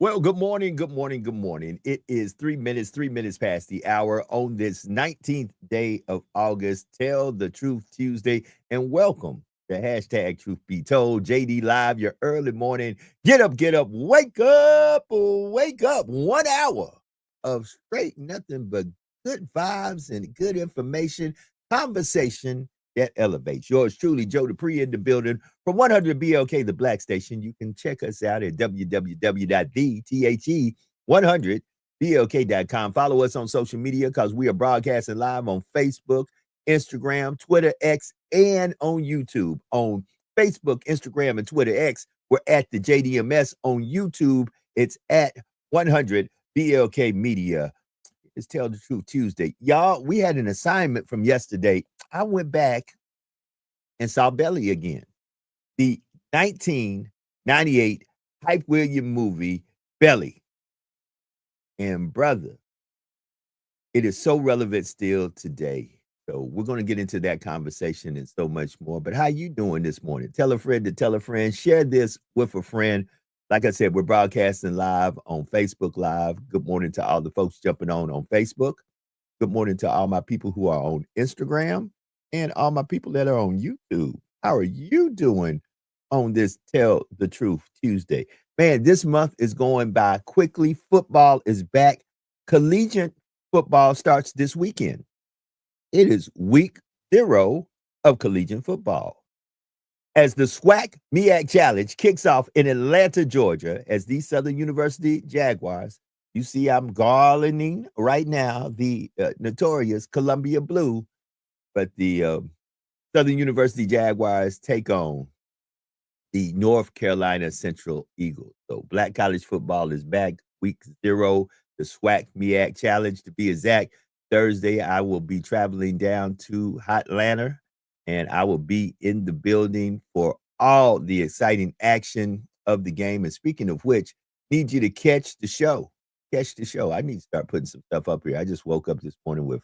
Well, good morning, good morning, good morning. It is 3 minutes past the hour on this 19th day of August. Tell the Truth Tuesday, and welcome to hashtag Truth Be Told. JD Live, your early morning. Get up, wake up, wake up. 1 hour of straight nothing but good vibes and good information, conversation that elevates. Yours truly, Joe Dupree in the building from 100 BLK, the Black Station. You can check us out at www.the100blk.com. Follow us on social media because we are broadcasting live on Facebook, Instagram, Twitter, X, and on YouTube. On Facebook, Instagram, and Twitter X, we're at the JDMS. On YouTube, it's at 100 BLK Media. It's Tell the Truth Tuesday. Y'all, we had an assignment from yesterday. I went back and saw Belly again. The 1998 Hype Williams movie, Belly. And brother, it is so relevant still today. So we're going to get into that conversation and so much more. But how you doing this morning? Tell a friend to tell a friend. Share this with a friend. Like I said, we're broadcasting live on Facebook Live. Good morning to all the folks jumping on Facebook. Good morning to all my people who are on Instagram and all my people that are on YouTube. How are you doing on this Tell the Truth Tuesday? Man, this month is going by quickly. Football is back. Collegiate football starts this weekend. It is week 0 of collegiate football. As the SWAC MEAC Challenge kicks off in Atlanta, Georgia, as the Southern University Jaguars, you see I'm garlanding right now the notorious Columbia Blue, but the Southern University Jaguars take on the North Carolina Central Eagles. So Black college football is back week 0, the SWAC MEAC Challenge to be exact. Thursday, I will be traveling down to Hotlanta, and I will be in the building for all the exciting action of the game. And speaking of which, need you to catch the show. Catch the show. I need to start putting some stuff up here. I just woke up this morning with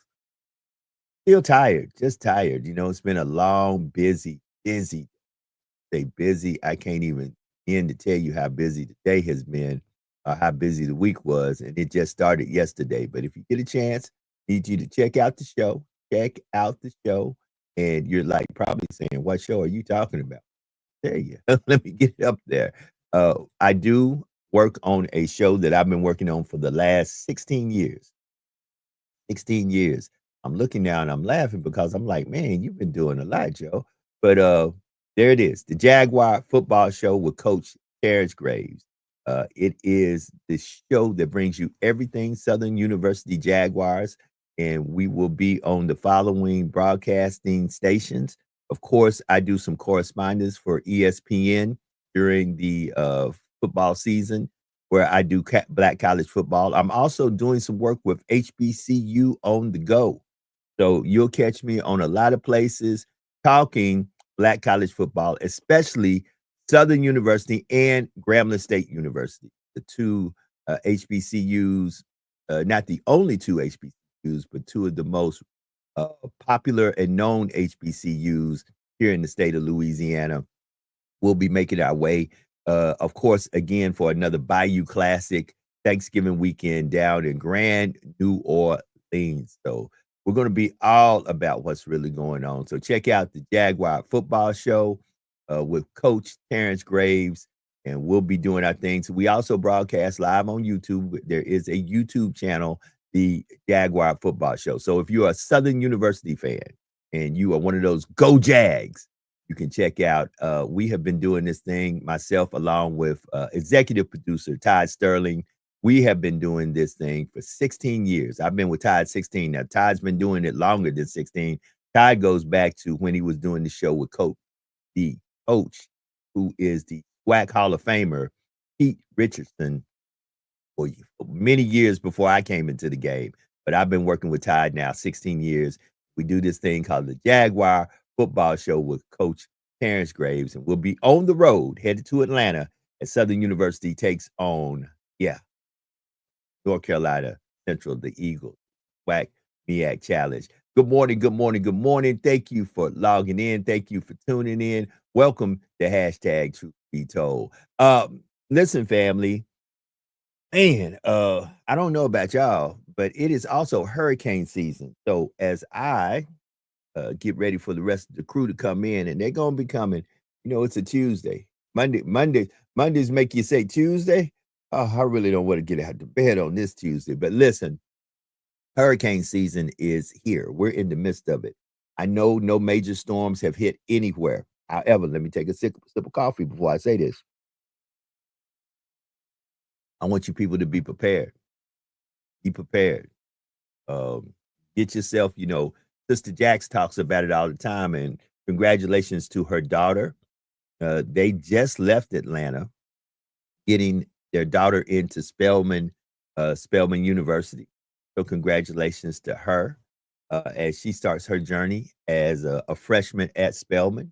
feel tired, just tired. You know, it's been a long, busy day. Busy. I can't even begin to tell you how busy the day has been or how busy the week was. And it just started yesterday. But if you get a chance, need you to check out the show. Check out the show. And you're like probably saying, what show are you talking about? There you go. Let me get it up there. I do work on a show that I've been working on for the last 16 years. 16 years. I'm looking now and I'm laughing because I'm like, man, you've been doing a lot, Joe. But there it is, the Jaguar Football Show with Coach Terrence Graves. It is the show that brings you everything Southern University Jaguars, and we will be on the following broadcasting stations. Of course, I do some correspondence for ESPN during the football season where I do Black college football. I'm also doing some work with HBCU on the go. So you'll catch me on a lot of places talking Black college football, especially Southern University and Grambling State University, the two HBCUs, not the only two HBCUs, but two of the most popular and known HBCUs here in the state of Louisiana. We'll be making our way, of course, again for another Bayou Classic Thanksgiving weekend down in Grand New Orleans. So we're going to be all about what's really going on. So check out the Jaguar Football Show with Coach Terrence Graves, and we'll be doing our things. We also broadcast live on YouTube. There is a YouTube channel, the Jaguar Football Show. So if you're a Southern University fan and you are one of those Go Jags, you can check out. We have been doing this thing, myself, along with executive producer Todd Sterling. We have been doing this thing for 16 years. I've been with Todd 16. Now, Todd's been doing it longer than 16. Todd goes back to when he was doing the show with the coach, who is the WAC Hall of Famer, Pete Richardson, for many years before I came into the game. But I've been working with Todd now 16 years. We do this thing called the Jaguar Football Show with Coach Terrence Graves, and we'll be on the road headed to Atlanta as Southern University takes on, North Carolina Central, the Eagles. WAC MEAC Challenge. Good morning, good morning, good morning. Thank you for logging in. Thank you for tuning in. Welcome to hashtag Truth Be Told. Listen, family, Man, I don't know about y'all, but it is also hurricane season. So as I get ready for the rest of the crew to come in, and they're gonna be coming, it's a Tuesday. Mondays make you say Tuesday. Oh, I really don't want to get out of bed on this Tuesday. But listen, hurricane season is here. We're in the midst of it. I know no major storms have hit anywhere. However, let me take a sip of coffee before I say this. I want you people to be prepared. Be prepared. Um, get yourself, Sister Jax talks about it all the time. And congratulations to her daughter. They just left Atlanta, getting their daughter into Spelman University. So congratulations to her as she starts her journey as a freshman at Spelman.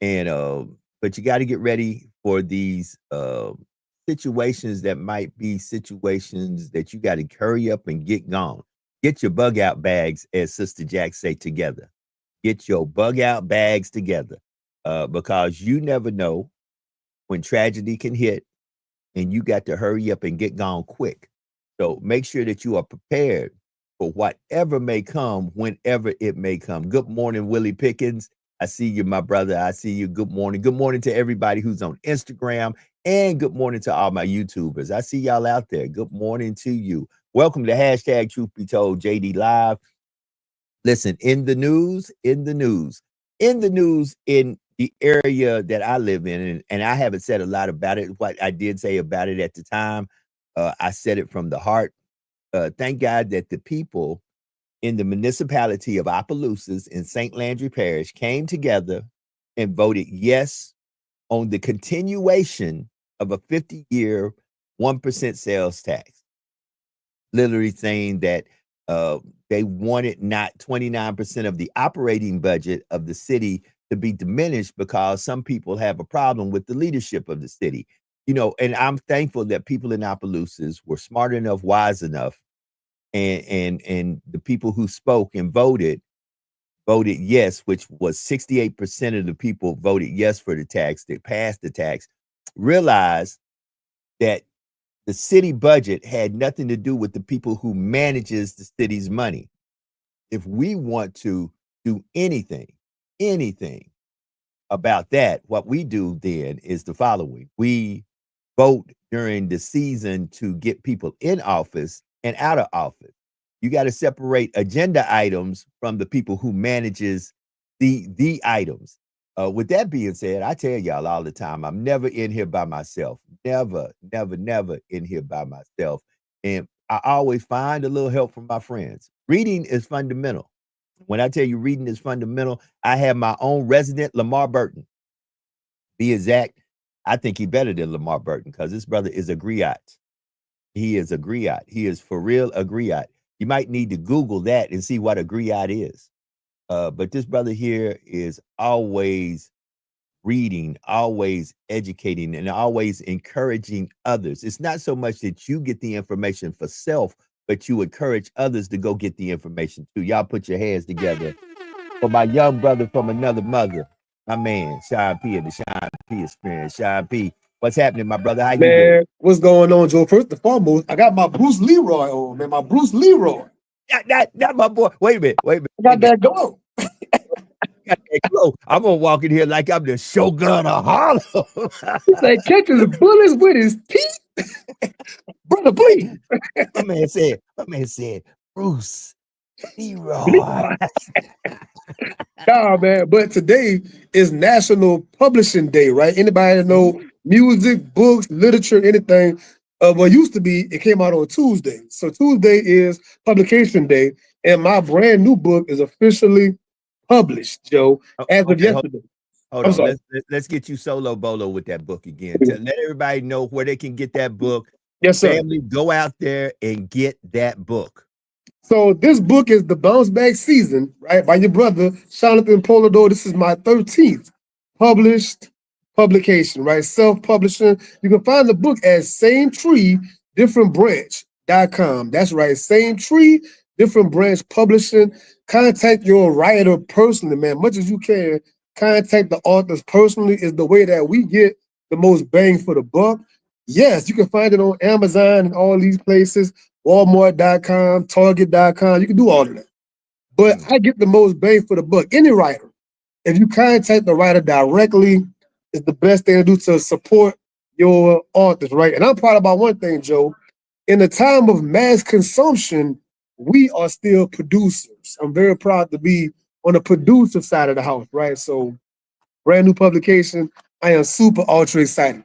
And but you got to get ready for these situations that might be situations that you got to hurry up and get gone. Get your bug out bags, as Sister Jack say, together. Get your bug out bags together because you never know when tragedy can hit, and you got to hurry up and get gone quick. So make sure that you are prepared for whatever may come, whenever it may come. Good morning, Willie Pickens. I see you, my brother. I see you. Good morning. Good morning to everybody who's on Instagram, and good morning to all my YouTubers. I see y'all out there. Good morning to you. Welcome to hashtag Truth Be Told JD Live. Listen, in the news, in the area that I live in, and I haven't said a lot about it. What I did say about it at the time, I said it from the heart. Thank God that the people in the municipality of Opelousas in St. Landry Parish came together and voted yes on the continuation of a 50-year 1% sales tax. Literally saying that they wanted not 29% of the operating budget of the city to be diminished because some people have a problem with the leadership of the city. And I'm thankful that people in Opelousas were smart enough, wise enough, and the people who spoke and voted yes, which was 68% of the people voted yes for the tax, that passed the tax, realized that the city budget had nothing to do with the people who manages the city's money. If we want to do anything about that, what we do then is the following. We vote during the season to get people in office and out of office. You got to separate agenda items from the people who manages the items. With that being said, I tell y'all all the time, I'm never in here by myself. Never in here by myself. And I always find a little help from my friends. Reading is fundamental. When I tell you reading is fundamental, I have my own resident, Lamar Burton. Be exact, I think he better than Lamar Burton because this brother is a griot. He is a griot. He is for real a griot. You might need to Google that and see what a griot is. But this brother here is always reading, always educating, and always encouraging others. It's not so much that you get the information for self, but you encourage others to go get the information too. Y'all put your hands together for my young brother from another mother, my man, Sean P. and the Sean P. Experience. Sean P., what's happening, my brother? How you doing? Man, what's going on, Joe? First and foremost, I got my Bruce Leroy on, man. My Bruce Leroy. Not my boy. Wait a minute. I got that glow. I'm gonna walk in here like I'm the Shogun of Harlem. He's like catching the bullets with his teeth. Brother, please. My man said, Bruce Leroy. Nah, man. But today is National Publishing Day, right? Anybody know music, books, literature, anything? What used to be, it came out on Tuesday. So Tuesday is Publication Day, and my brand new book is officially published, Joe, as of yesterday. Hold on. Let's get you solo bolo with that book again. To let everybody know where they can get that book. Yes, sir. Family, go out there and get that book. So this book is The Bounce Back Season, right, by your brother, Jonathan Polidor. This is my 13th published publication, right? Self-publishing. You can find the book at Same Tree, Different Branch.com. That's right, Same Tree, Different Branch Publishing. Contact your writer personally, man, much as you can. Contact the authors personally is the way that we get the most bang for the buck. Yes, you can find it on Amazon and all these places, Walmart.com, Target.com. You can do all of that. But Mm. I get the most bang for the buck. Any writer, if you contact the writer directly, is the best thing to do to support your authors, right? And I'm proud about one thing, Joe. In the time of mass consumption, we are still producers. I'm very proud to be on the producer side of the house, right? So, brand new publication. I am super ultra excited.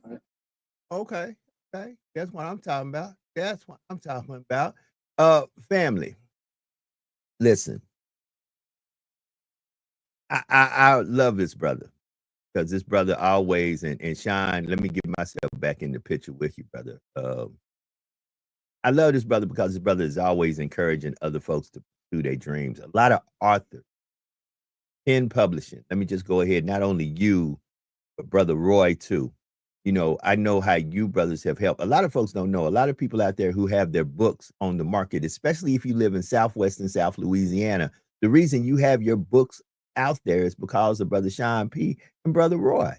Okay. Okay. That's what I'm talking about. That's what I'm talking about. Family. Listen, I love this brother because this brother always and Shine. Let me get myself back in the picture with you, brother. I love this brother because this brother is always encouraging other folks to pursue their dreams. A lot of authors in publishing. Let me just go ahead. Not only you, but brother Roy too. You know, I know how you brothers have helped. A lot of folks don't know. A lot of people out there who have their books on the market, especially if you live in Southwest and South Louisiana. The reason you have your books out there is because of brother Sean P. and brother Roy.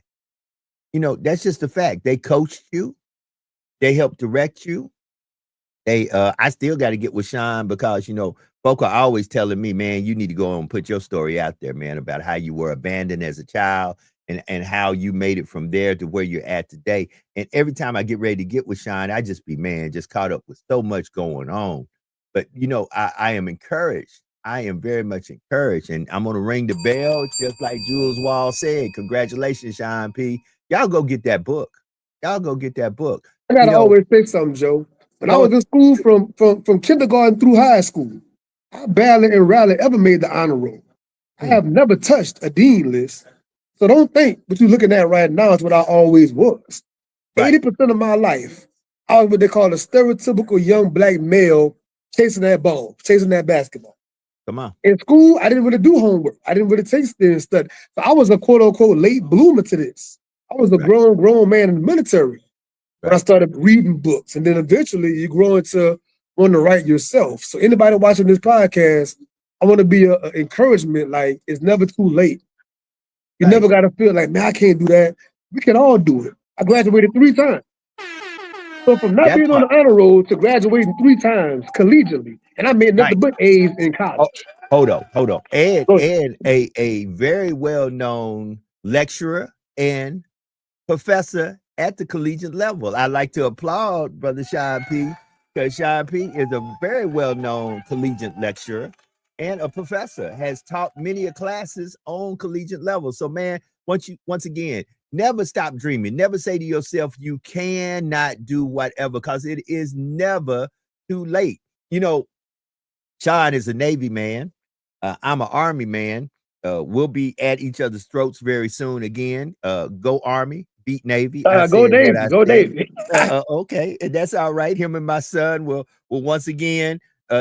You know, that's just a fact. They coached you. They helped direct you. I still got to get with Sean because, you know, folk are always telling me, man, you need to go and put your story out there, man, about how you were abandoned as a child and how you made it from there to where you're at today. And every time I get ready to get with Sean, I just be, man, just caught up with so much going on. But, you know, I am encouraged. I am very much encouraged. And I'm going to ring the bell, just like Jules Wall said. Congratulations, Sean P. Y'all go get that book. Y'all go get that book. I You gotta know, always say something, Joe. When I go was in school from kindergarten through high school, I barely and rarely ever made the honor roll. I ahead. have never touched a dean list. So don't think what you're looking at right now is what I always was. Right. 80% of my life, I was what they call a stereotypical young black male chasing that ball, chasing that basketball. Come on. In school, I didn't really do homework. I didn't really take student study. So I was a quote unquote late bloomer to this. I was a Right. grown man in the military when I Right. started reading books. And then eventually you grow into wanting to write yourself. So anybody watching this podcast, I want to be an encouragement. Like, it's never too late. You Right. never got to feel like, man, I can't do that. We can all do it. I graduated 3 times. So from not That being on part. the honor roll to graduating 3 times collegiately, and I made Right. nothing but A's in college. Oh, hold on. Hold on. Go ahead. And a very well known lecturer and professor at the collegiate level. I like to applaud Brother Sean P. because Sean P. is a very well known collegiate lecturer and a professor. Has taught many of classes on collegiate level. So, man, once again, never stop dreaming. Never say to yourself you cannot do whatever because it is never too late. You know, Sean is a Navy man. I'm an Army man. We'll be at each other's throats very soon again. Go Army, beat Navy. I Go said what Navy, I go said. Navy. Okay, and that's all right. Him and my son will once again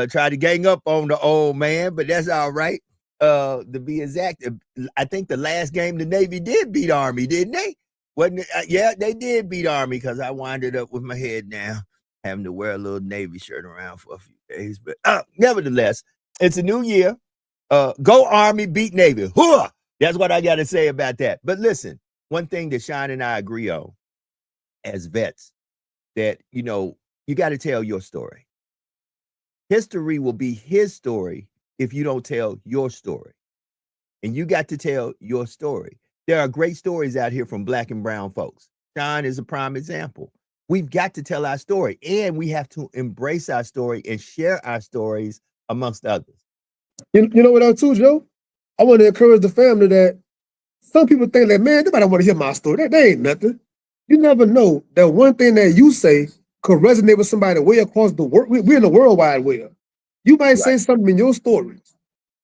try to gang up on the old man, but that's all right. To be exact, I think the last game the Navy did beat Army, didn't they? Wasn't it? Yeah, they did beat Army because I winded up with my head down, having to wear a little Navy shirt around for a few days. But nevertheless, it's a new year. Go Army, beat Navy. Hooah! That's what I got to say about that. But listen, one thing that Sean and I agree on as vets, that, you know, you got to tell your story. History will be his story if you don't tell your story. And you got to tell your story. There are great stories out here from black and brown folks. Sean is a prime example. We've got to tell our story, and we have to embrace our story and share our stories amongst others. You know what else too, Joe? I want to encourage the family that some people think that, man, nobody want to hear my story. That ain't nothing. You never know that one thing that you say could resonate with somebody way across the world. We're in the world wide web. You might say Right. something in your story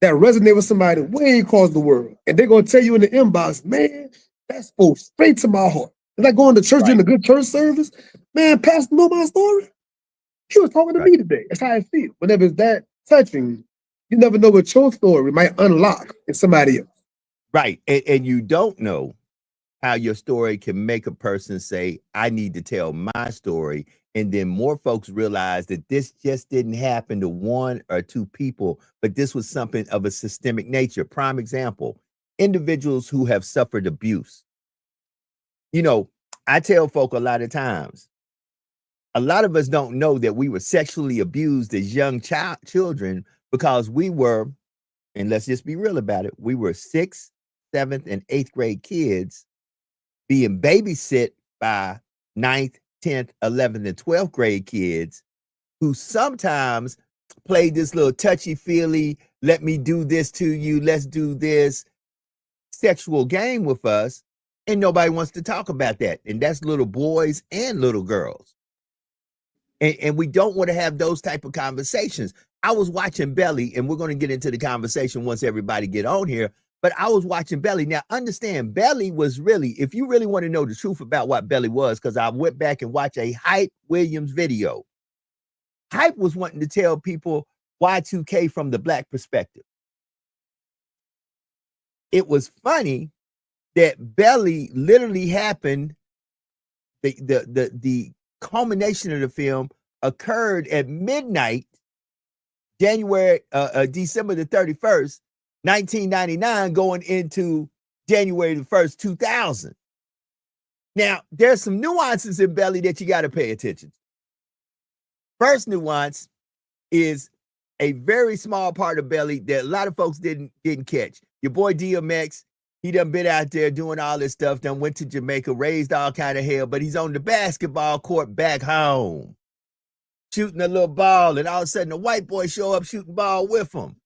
that resonate with somebody way across the world. And they're going to tell you in the inbox, man, that spoke straight to my heart. It's like going to church in Right. a good church service. Man, Pastor know my story. He was talking to Right. me today. That's how I feel. Whenever it's that touching, you never know what your story might unlock in somebody else. Right. And you don't know how your story can make a person say, I need to tell my story. And then more folks realize that this just didn't happen to one or two people, but this was something of a systemic nature. Prime example, individuals who have suffered abuse. You know, I tell folk a lot of times, a lot of us don't know that we were sexually abused as young children because we were, and let's just be real about it, we were 6th, 7th, and 8th grade kids being babysit by 9th, 10th, 11th, and 12th grade kids who sometimes played this little touchy-feely, let me do this to you, let's do this sexual game with us, and nobody wants to talk about that. And that's little boys and little girls. And we don't want to have those type of conversations. I was watching Belly, and we're going to get into the conversation once everybody get on here, but I was watching Belly. Now, understand, Belly was really, if you really want to know the truth about what Belly was, because I went back and watched a Hype Williams video. Hype was wanting to tell people Y2K from the Black perspective. It was funny that Belly literally happened, the culmination of the film occurred at midnight, December the 31st, 1999, going into January the 1st, 2000. Now, there's some nuances in Belly that you got to pay attention to. First nuance is a very small part of Belly that a lot of folks didn't catch. Your boy DMX, he done been out there doing all this stuff, done went to Jamaica, raised all kind of hell, but he's on the basketball court back home, shooting a little ball, and all of a sudden a white boy show up shooting ball with him,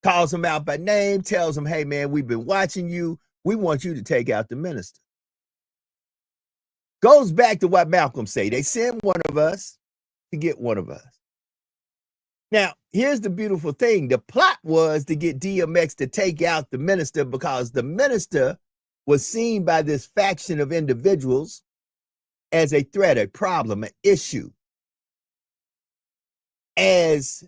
calls him out by name, tells him, hey man, we've been watching you. We want you to take out the minister. Goes back to what Malcolm say. They send one of us to get one of us. Now, here's the beautiful thing. The plot was to get DMX to take out the minister because the minister was seen by this faction of individuals as a threat, a problem, an issue. As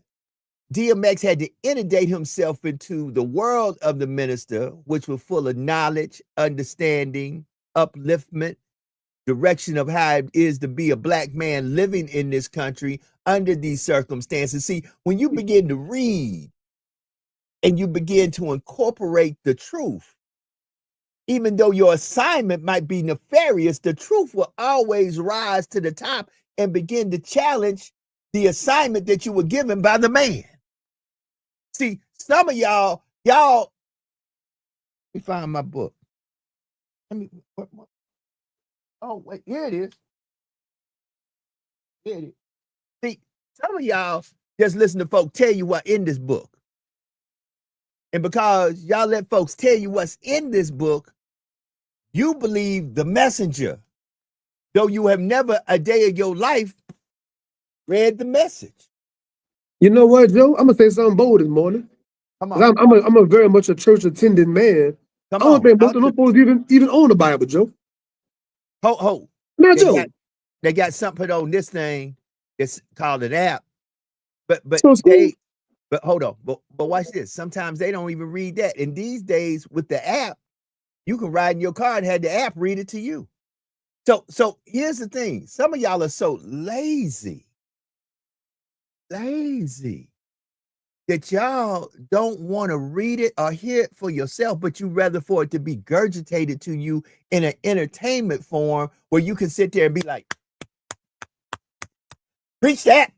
DMX had to inundate himself into the world of the minister, which was full of knowledge, understanding, upliftment, direction of how it is to be a black man living in this country under these circumstances. See, when you begin to read and you begin to incorporate the truth, even though your assignment might be nefarious, the truth will always rise to the top and begin to challenge the assignment that you were given by the man. See, some of y'all, let me find my book. Oh, wait, here it is. Here it is. See, some of y'all just listen to folks tell you what in this book. And because y'all let folks tell you what's in this book, you believe the messenger, though you have never a day of your life read the message. You know what, Joe? I'm gonna say something bold this morning. Come 'Cause on. I'm a very much a church attending man. Come I don't on. think most of those folks even own the Bible, Joe. Ho. Not Joe. They got something on this thing that's called an app. But So school. but hold on. But watch this. Sometimes they don't even read that. And these days with the app, you can ride in your car and have the app read it to you. So here's the thing. Some of y'all are so lazy that y'all don't want to read it or hear it for yourself, but you rather for it to be gurgitated to you in an entertainment form where you can sit there and be like, preach that,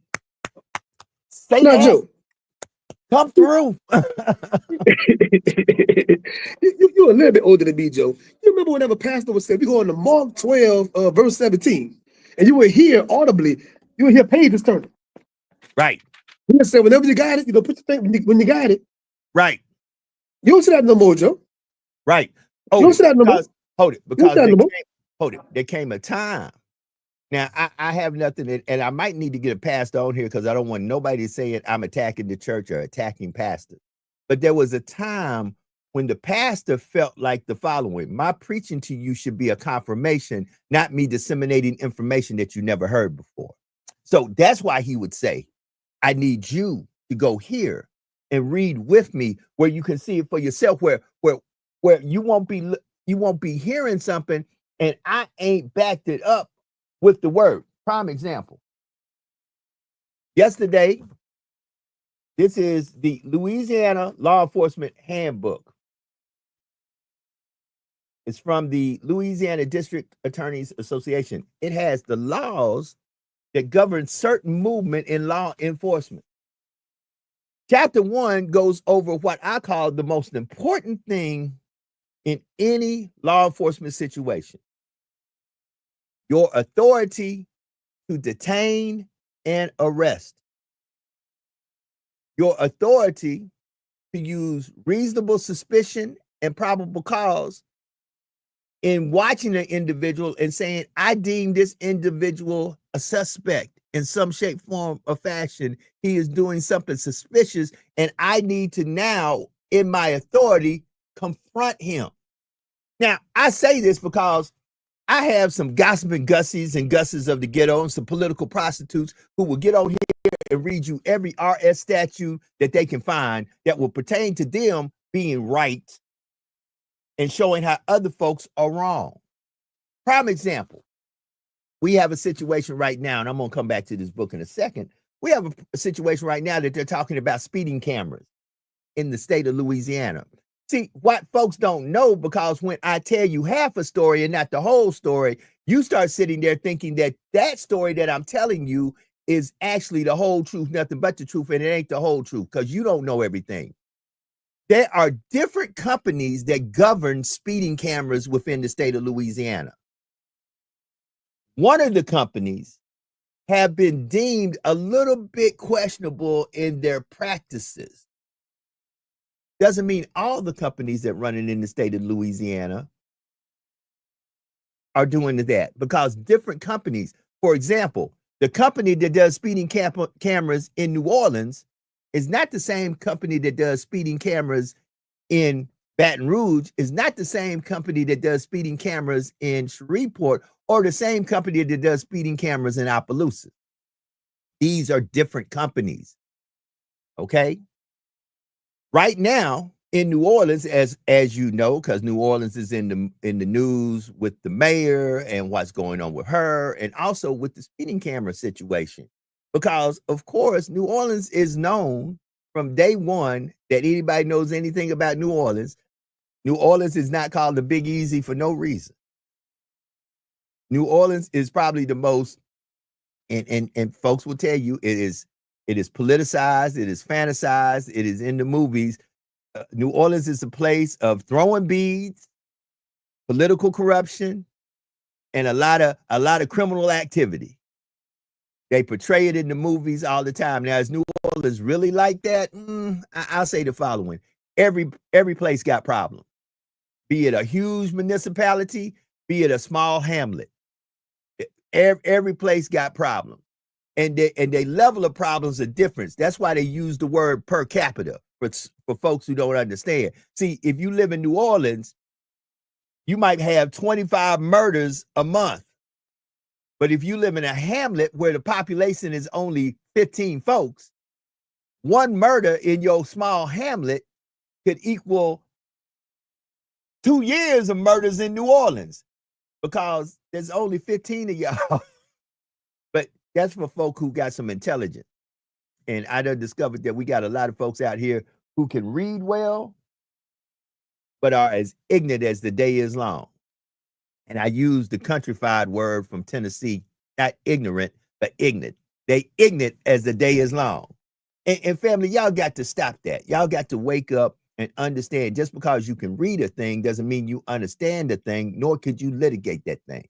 say Not that, Joe. come through. You're a little bit older than me, Joe. You remember whenever pastor would say, we go into Mark 12, verse 17, and you would hear audibly, you would hear pages turning. Right. He would say, whenever you got it, put your thing when you got it. Right. You don't see that no more, Joe. Right. You don't see that no more. Hold it. Because there came a time. Now, I have nothing, and I might need to get a pastor on here because I don't want nobody saying I'm attacking the church or attacking pastors. But there was a time when the pastor felt like the following: my preaching to you should be a confirmation, not me disseminating information that you never heard before. So that's why he would say, I need you to go here and read with me where you can see it for yourself, where you won't be hearing something and I ain't backed it up with the word. Prime example. Yesterday, this is the Louisiana Law Enforcement Handbook. It's from the Louisiana District Attorneys Association. It has the laws that governs certain movement in law enforcement. Chapter 1 goes over what I call the most important thing in any law enforcement situation: your authority to detain and arrest, your authority to use reasonable suspicion and probable cause in watching an individual and saying, I deem this individual a suspect in some shape, form, or fashion. He is doing something suspicious, and I need to now, in my authority, confront him. Now, I say this because I have some gossiping Gussies and Gusses of the ghetto and some political prostitutes who will get on here and read you every RS statute that they can find that will pertain to them being right and showing how other folks are wrong. Prime example, we have a situation right now, and I'm going to come back to this book in a second. We have a situation right now that they're talking about speeding cameras in the state of Louisiana. See, what folks don't know, because when I tell you half a story and not the whole story, you start sitting there thinking that that story that I'm telling you is actually the whole truth, nothing but the truth, and it ain't the whole truth because you don't know everything. There are different companies that govern speeding cameras within the state of Louisiana. One of the companies have been deemed a little bit questionable in their practices. Doesn't mean all the companies that run it in the state of Louisiana are doing that, because different companies, for example, the company that does speeding cameras in New Orleans is not the same company that does speeding cameras in Baton Rouge, is not the same company that does speeding cameras in Shreveport, or the same company that does speeding cameras in Opelousas. These are different companies. Okay. Right now in New Orleans, as you know, because New Orleans is in the news with the mayor and what's going on with her, and also with the speeding camera situation. Because of course, New Orleans is known from day one that anybody knows anything about New Orleans. New Orleans is not called the Big Easy for no reason. New Orleans is probably the most, and folks will tell you it is politicized, it is fantasized, it is in the movies. New Orleans is a place of throwing beads, political corruption, and a lot of criminal activity. They portray it in the movies all the time. Now, is New Orleans really like that? I'll say the following: every place got problems. Be it a huge municipality, be it a small hamlet, every place got problems. And they level of problems are different. That's why they use the word per capita for folks who don't understand. See, if you live in New Orleans, you might have 25 murders a month. But if you live in a hamlet where the population is only 15 folks, one murder in your small hamlet could equal 2 years of murders in New Orleans, because there's only 15 of y'all. But that's for folk who got some intelligence. And I done discovered that we got a lot of folks out here who can read well, but are as ignorant as the day is long. And I use the countrified word from Tennessee, not ignorant, but ignorant. They ignorant as the day is long. And family, y'all got to stop that. Y'all got to wake up and understand, just because you can read a thing doesn't mean you understand the thing, nor could you litigate that thing.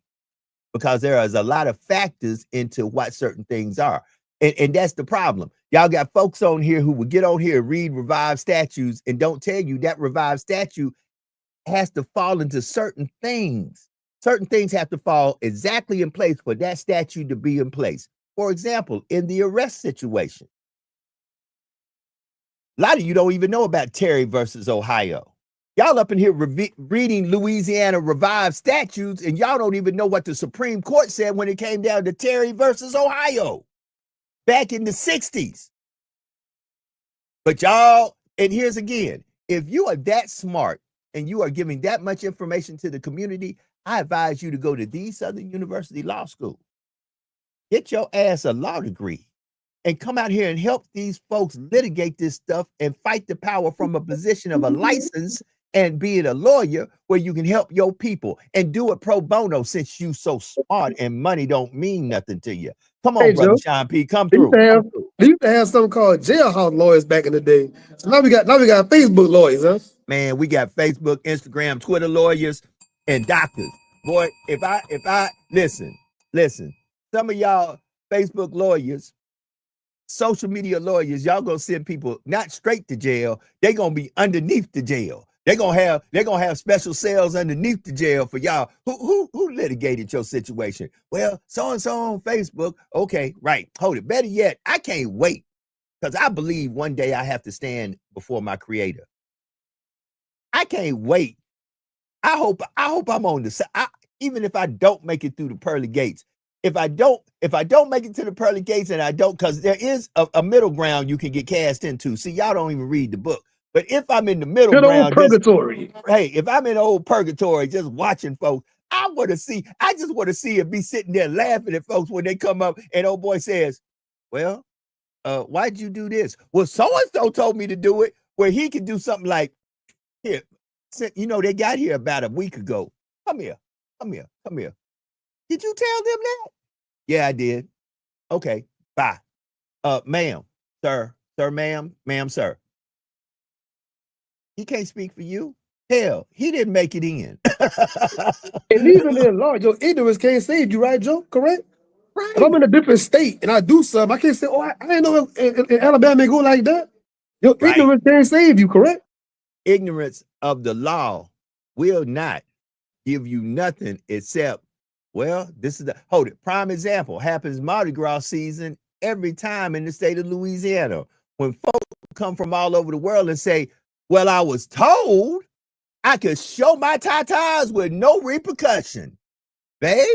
Because there is a lot of factors into what certain things are. And that's the problem. Y'all got folks on here who will get on here and read revived statutes and don't tell you that revived statute has to fall into certain things. Certain things have to fall exactly in place for that statute to be in place. For example, in the arrest situation, a lot of you don't even know about Terry versus Ohio. Y'all up in here reading Louisiana revived statutes, and y'all don't even know what the Supreme Court said when it came down to Terry versus Ohio back in the 60s. But y'all, and here's again, if you are that smart and you are giving that much information to the community, I advise you to go to the Southern University Law School. Get your ass a law degree and come out here and help these folks litigate this stuff and fight the power from a position of a license and being a lawyer where you can help your people and do it pro bono since you so smart and money don't mean nothing to you. Come Hey on, brother Joe, Sean P. Come they used through. to have Come through. they used to have something called jailhouse lawyers back in the day. So now we got Facebook lawyers, huh? Man, we got Facebook, Instagram, Twitter lawyers, and doctors. Boy, if I listen, some of y'all Facebook lawyers, social media lawyers, y'all gonna send people not straight to jail. They gonna be underneath the jail. They're gonna have special cells underneath the jail for y'all. Who litigated your situation? Well, so and so on Facebook. Okay, right. Hold it. Better yet, I can't wait because I believe one day I have to stand before my creator. I can't wait. I hope I'm on the side. Even if I don't make it through the pearly gates, if I don't make it to the pearly gates and I don't, because there is a middle ground you can get cast into. See, y'all don't even read the book. But if I'm in the middle Good old ground, purgatory. hey, if I'm in old purgatory, just watching folks, I just want to see it be sitting there laughing at folks when they come up and old boy says, well, why'd you do this? Well, so-and-so told me to do it, where he could do something like, here, they got here about a week ago. Come here. Did you tell them that? Yeah, I did. Okay, bye. Ma'am, sir, ma'am, sir. He can't speak for you. Hell, he didn't make it in. And even in law, your ignorance can't save you, right, Joe? Correct? Right. If I'm in a different state and I do something, I can't say, oh, I didn't know in Alabama it go like that. Your ignorance can't save you, correct? Ignorance of the law will not give you nothing except, well, this is prime example happens Mardi Gras season every time in the state of Louisiana when folks come from all over the world and say, well, I was told I could show my tatas with no repercussion. Baby,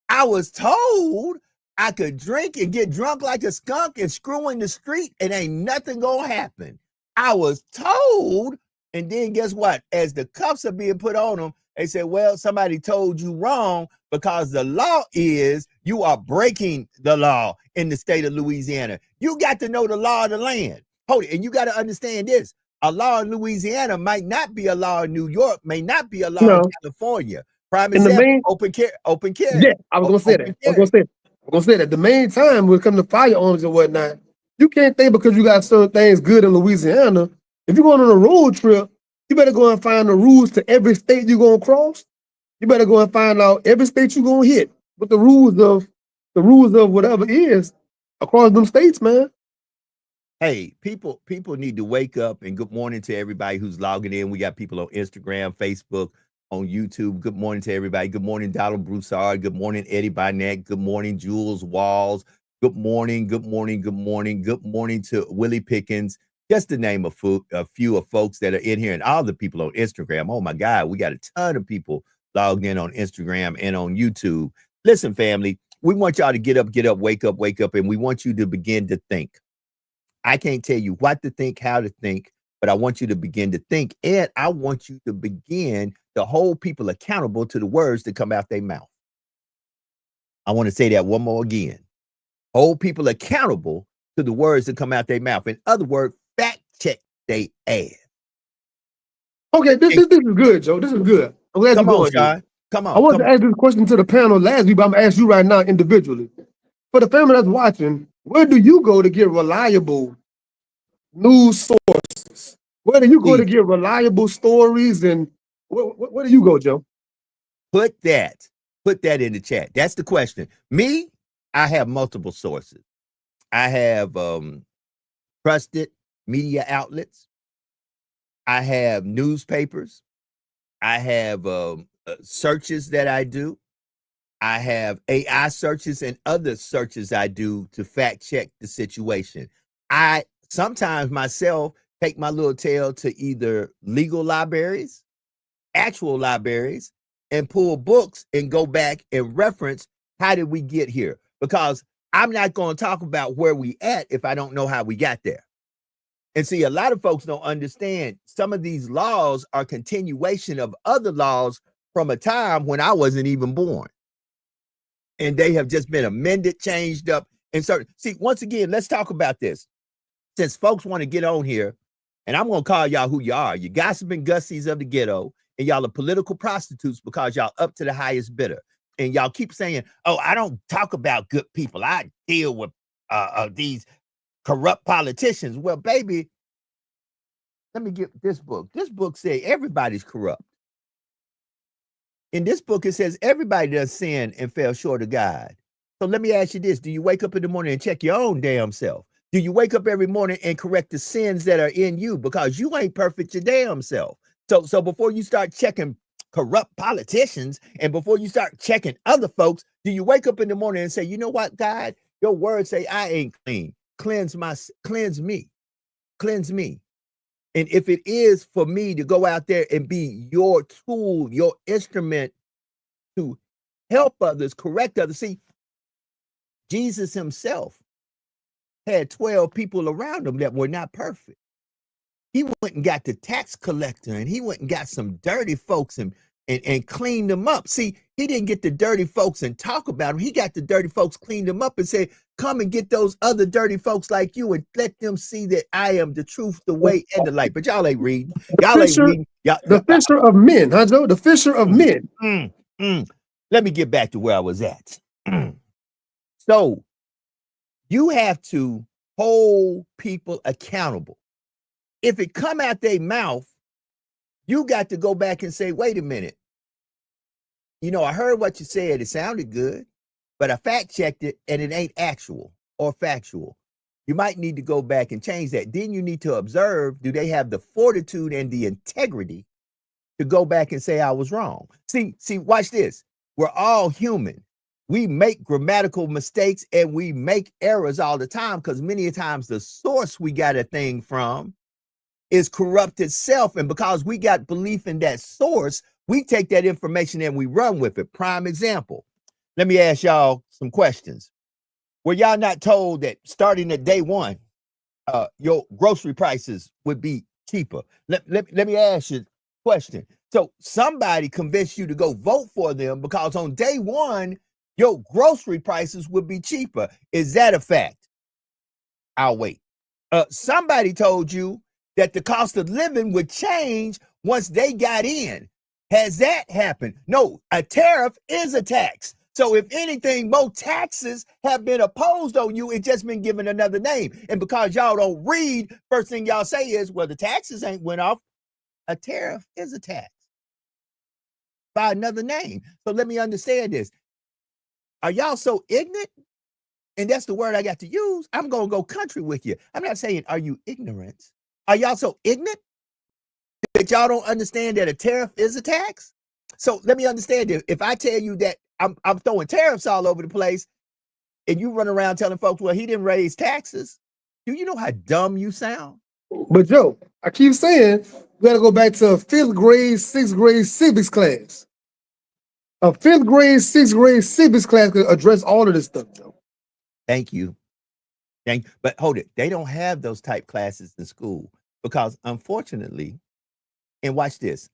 I was told I could drink and get drunk like a skunk and screw in the street and ain't nothing gonna happen. I was told, and then guess what? As the cuffs are being put on them, they say, well, somebody told you wrong because the law is you are breaking the law in the state of Louisiana. You got to know the law of the land. Hold it, and you got to understand this. A law in Louisiana might not be a law in New York, may not be a law in California. Prime example, open carry. Yeah, I was gonna say that. I was gonna say that. The main time when it comes to firearms and whatnot, you can't think because you got certain things good in Louisiana. If you're going on a road trip, you better go and find the rules to every state you're gonna cross. You better go and find out every state you're gonna hit what the rules of whatever is across them states, man. Hey, people need to wake up, and good morning to everybody who's logging in. We got people on Instagram, Facebook, on YouTube. Good morning to everybody. Good morning, Donald Broussard. Good morning, Eddie Barnett. Good morning, Jules Walls. Good morning to Willie Pickens. Just to name a few of folks that are in here, and all the people on Instagram. Oh my God, we got a ton of people logged in on Instagram and on YouTube. Listen, family, we want y'all to get up, wake up, and we want you to begin to think. I can't tell you what to think, how to think, but I want you to begin to think, and I want you to begin to hold people accountable to the words that come out their mouth. I want to say that one more again. Hold people accountable to the words that come out their mouth. In other words, fact check they ass. Okay, this is good, Joe. This is good. I'm glad you're going here. Come on. I want to ask this question to the panel last week, but I'm going to ask you right now individually. For the family that's watching, where do you go to get reliable news sources? Where do you go to get reliable stories? And where do you go, Joe? Put that in the chat. That's the question. Me, I have multiple sources. I have trusted media outlets. I have newspapers. I have searches that I do. I have AI searches and other searches I do to fact check the situation. I sometimes myself take my little tail to either legal libraries, actual libraries, and pull books and go back and reference how did we get here? Because I'm not going to talk about where we at if I don't know how we got there. And see, a lot of folks don't understand some of these laws are continuation of other laws from a time when I wasn't even born. And they have just been amended, changed up, and certain. See, once again, let's talk about this. Since folks want to get on here And I'm going to call y'all who you are. You gossiping gussies of the ghetto, and y'all are political prostitutes because y'all up to the highest bidder. And y'all keep saying, oh, I don't talk about good people. I deal with these corrupt politicians. Well, baby, let me get this book. This book says everybody's corrupt. In this book, it says everybody does sin and fell short of God. So let me ask you this. Do you wake up in the morning and check your own damn self? Do you wake up every morning and correct the sins that are in you? Because you ain't perfect your damn self. So before you start checking corrupt politicians and before you start checking other folks, do you wake up in the morning and say, you know what, God, your words say I ain't clean. Cleanse me. And if it is for me to go out there and be your tool, your instrument to help others, correct others. See, Jesus himself had 12 people around him that were not perfect. He went and got the tax collector, and he went and got some dirty folks and cleaned them up. See, he didn't get the dirty folks and talk about them. He got the dirty folks, cleaned them up, and said, come and get those other dirty folks like you and let them see that I am the truth, the way, and the light. But y'all ain't reading. Y'all ain't reading. The fisher of men, huh, Joe? The fisher of men. Let me get back to where I was at. So you have to hold people accountable. If it come out their mouth, you got to go back and say, wait a minute. You know, I heard what you said. It sounded good, but I fact checked it and it ain't actual or factual. You might need to go back and change that. Then you need to observe, do they have the fortitude and the integrity to go back and say I was wrong? See, watch this. We're all human. We make grammatical mistakes and we make errors all the time because many times the source we got a thing from is corrupt itself. And because we got belief in that source, we take that information and we run with it. Prime example. Let me ask y'all some questions. Were y'all not told that starting at day one, your grocery prices would be cheaper? Let me ask you a question. So somebody convinced you to go vote for them because on day one, your grocery prices would be cheaper. Is that a fact? I'll wait. Somebody told you that the cost of living would change once they got in. Has that happened? No, a tariff is a tax. So if anything, more taxes have been imposed on you. It's just been given another name. And because y'all don't read, first thing y'all say is, well, the taxes ain't went off. A tariff is a tax by another name. So let me understand this. Are y'all so ignorant? And that's the word I got to use. I'm going to go country with you. I'm not saying, are you ignorant? Are y'all so ignorant that y'all don't understand that a tariff is a tax? So let me understand this. If I tell you that I'm throwing tariffs all over the place and you run around telling folks, well, he didn't raise taxes. Do you know how dumb you sound? But Joe, I keep saying, we got to go back to a 5th grade, 6th grade civics class. A 5th grade, 6th grade civics class could address all of this stuff, Joe. Thank you. But hold it. They don't have those type classes in school because unfortunately, and watch this,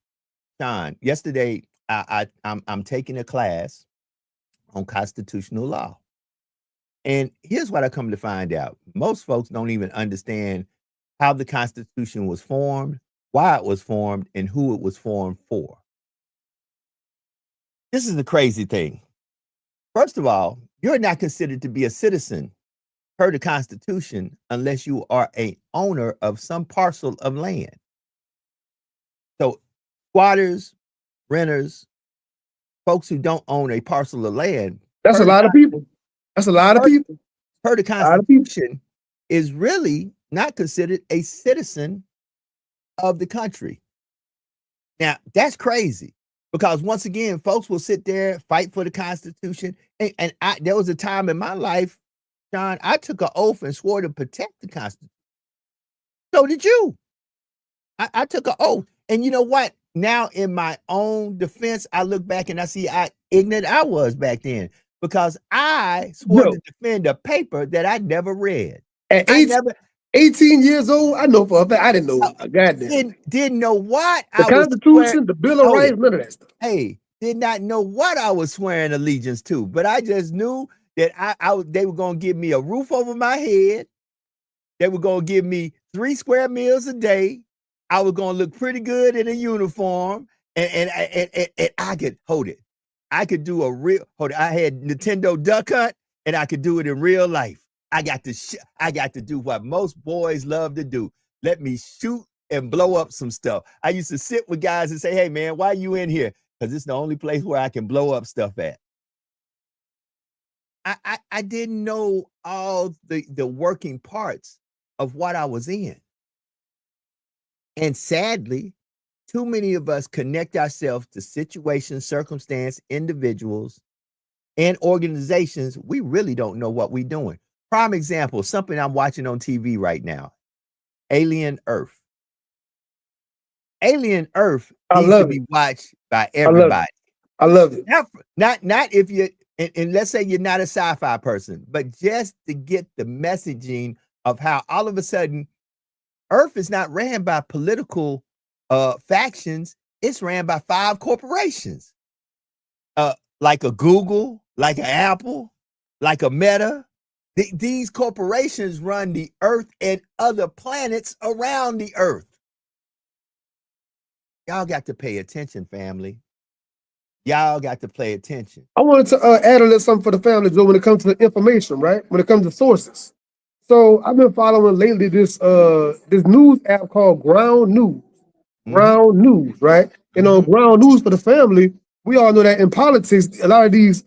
Sean, yesterday I'm taking a class on constitutional law. And here's what I come to find out. Most folks don't even understand how the Constitution was formed, why it was formed, and who it was formed for. This is the crazy thing. First of all, you're not considered to be a citizen per the Constitution unless you are an owner of some parcel of land. So squatters, renters, folks who don't own a parcel of land. That's a lot of people. That's a lot of people. Per the Constitution is really not considered a citizen of the country. Now, that's crazy because once again, folks will sit there, fight for the Constitution. And there was a time in my life, John, I took an oath and swore to protect the Constitution. So did you. I took an oath. And you know what? Now, in my own defense, I look back and I see how ignorant I was back then because I swore to defend a paper that I never read. At 18 years old, I know for a fact I didn't know. Goddamn. Didn't know what the Constitution, the Bill of Rights, none of that stuff. Hey, did not know what I was swearing allegiance to, but I just knew that they were going to give me a roof over my head. They were going to give me 3 square meals a day. I was gonna look pretty good in a uniform, and I could hold it. I could do a real hold it. I had Nintendo Duck Hunt, and I could do it in real life. I got to do what most boys love to do. Let me shoot and blow up some stuff. I used to sit with guys and say, "Hey man, why are you in here?" Because it's the only place where I can blow up stuff at. I didn't know all the working parts of what I was in. And sadly, too many of us connect ourselves to situations, circumstance, individuals, and organizations. We really don't know what we're doing. Prime example, something I'm watching on TV right now, Alien Earth. Alien Earth I needs to love it. be watched by I love it. everybody. I love it. Not if you and let's say you're not a sci-fi person, but just to get the messaging of how all of a sudden Earth is not ran by political factions, it's ran by 5 corporations. Like a Google, like an Apple, like a Meta. These corporations run the Earth and other planets around the Earth. Y'all got to pay attention, family. Y'all got to pay attention. I wanted to add a little something for the family, Joe, when it comes to the information, right? When it comes to sources. So I've been following lately this news app called Ground News. Ground News, right? And on Ground News for the family, we all know that in politics, a lot of these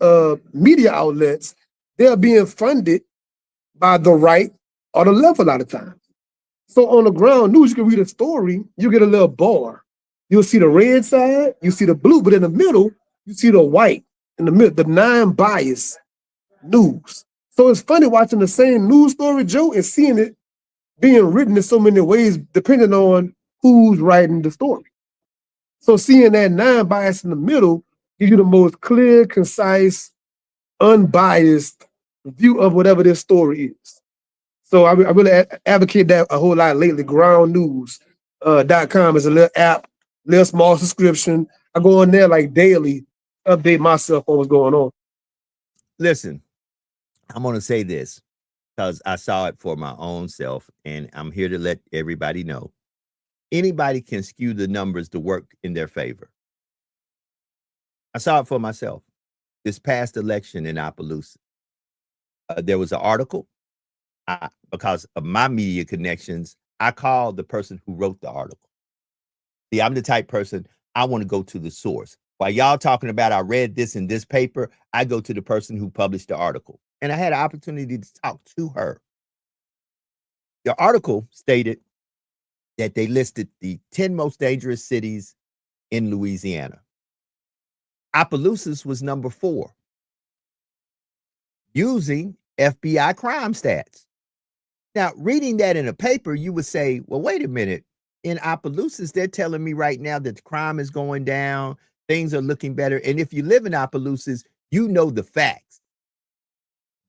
media outlets, they're being funded by the right or the left a lot of times. So on the Ground News, you can read a story, you get a little bar. You'll see the red side, you see the blue, but in the middle, you see the white in the middle, the non-biased news. So it's funny watching the same news story, Joe, and seeing it being written in so many ways, depending on who's writing the story. So seeing that non-biased in the middle gives you the most clear, concise, unbiased view of whatever this story is. So I really advocate that a whole lot lately. Groundnews.com is a little app, little small subscription. I go on there like daily, update myself on what's going on. Listen, I'm going to say this because I saw it for my own self, and I'm here to let everybody know. Anybody can skew the numbers to work in their favor. I saw it for myself. This past election in Opelousas, there was an article. Because of my media connections, I called the person who wrote the article. See, I'm the type person, I want to go to the source. While y'all talking about I read this in this paper, I go to the person who published the article. And I had an opportunity to talk to her. The article stated that they listed the 10 most dangerous cities in Louisiana. Opelousas was number 4, using FBI crime stats. Now, reading that in a paper, you would say, well, wait a minute. In Opelousas, they're telling me right now that the crime is going down, things are looking better. And if you live in Opelousas, you know the facts.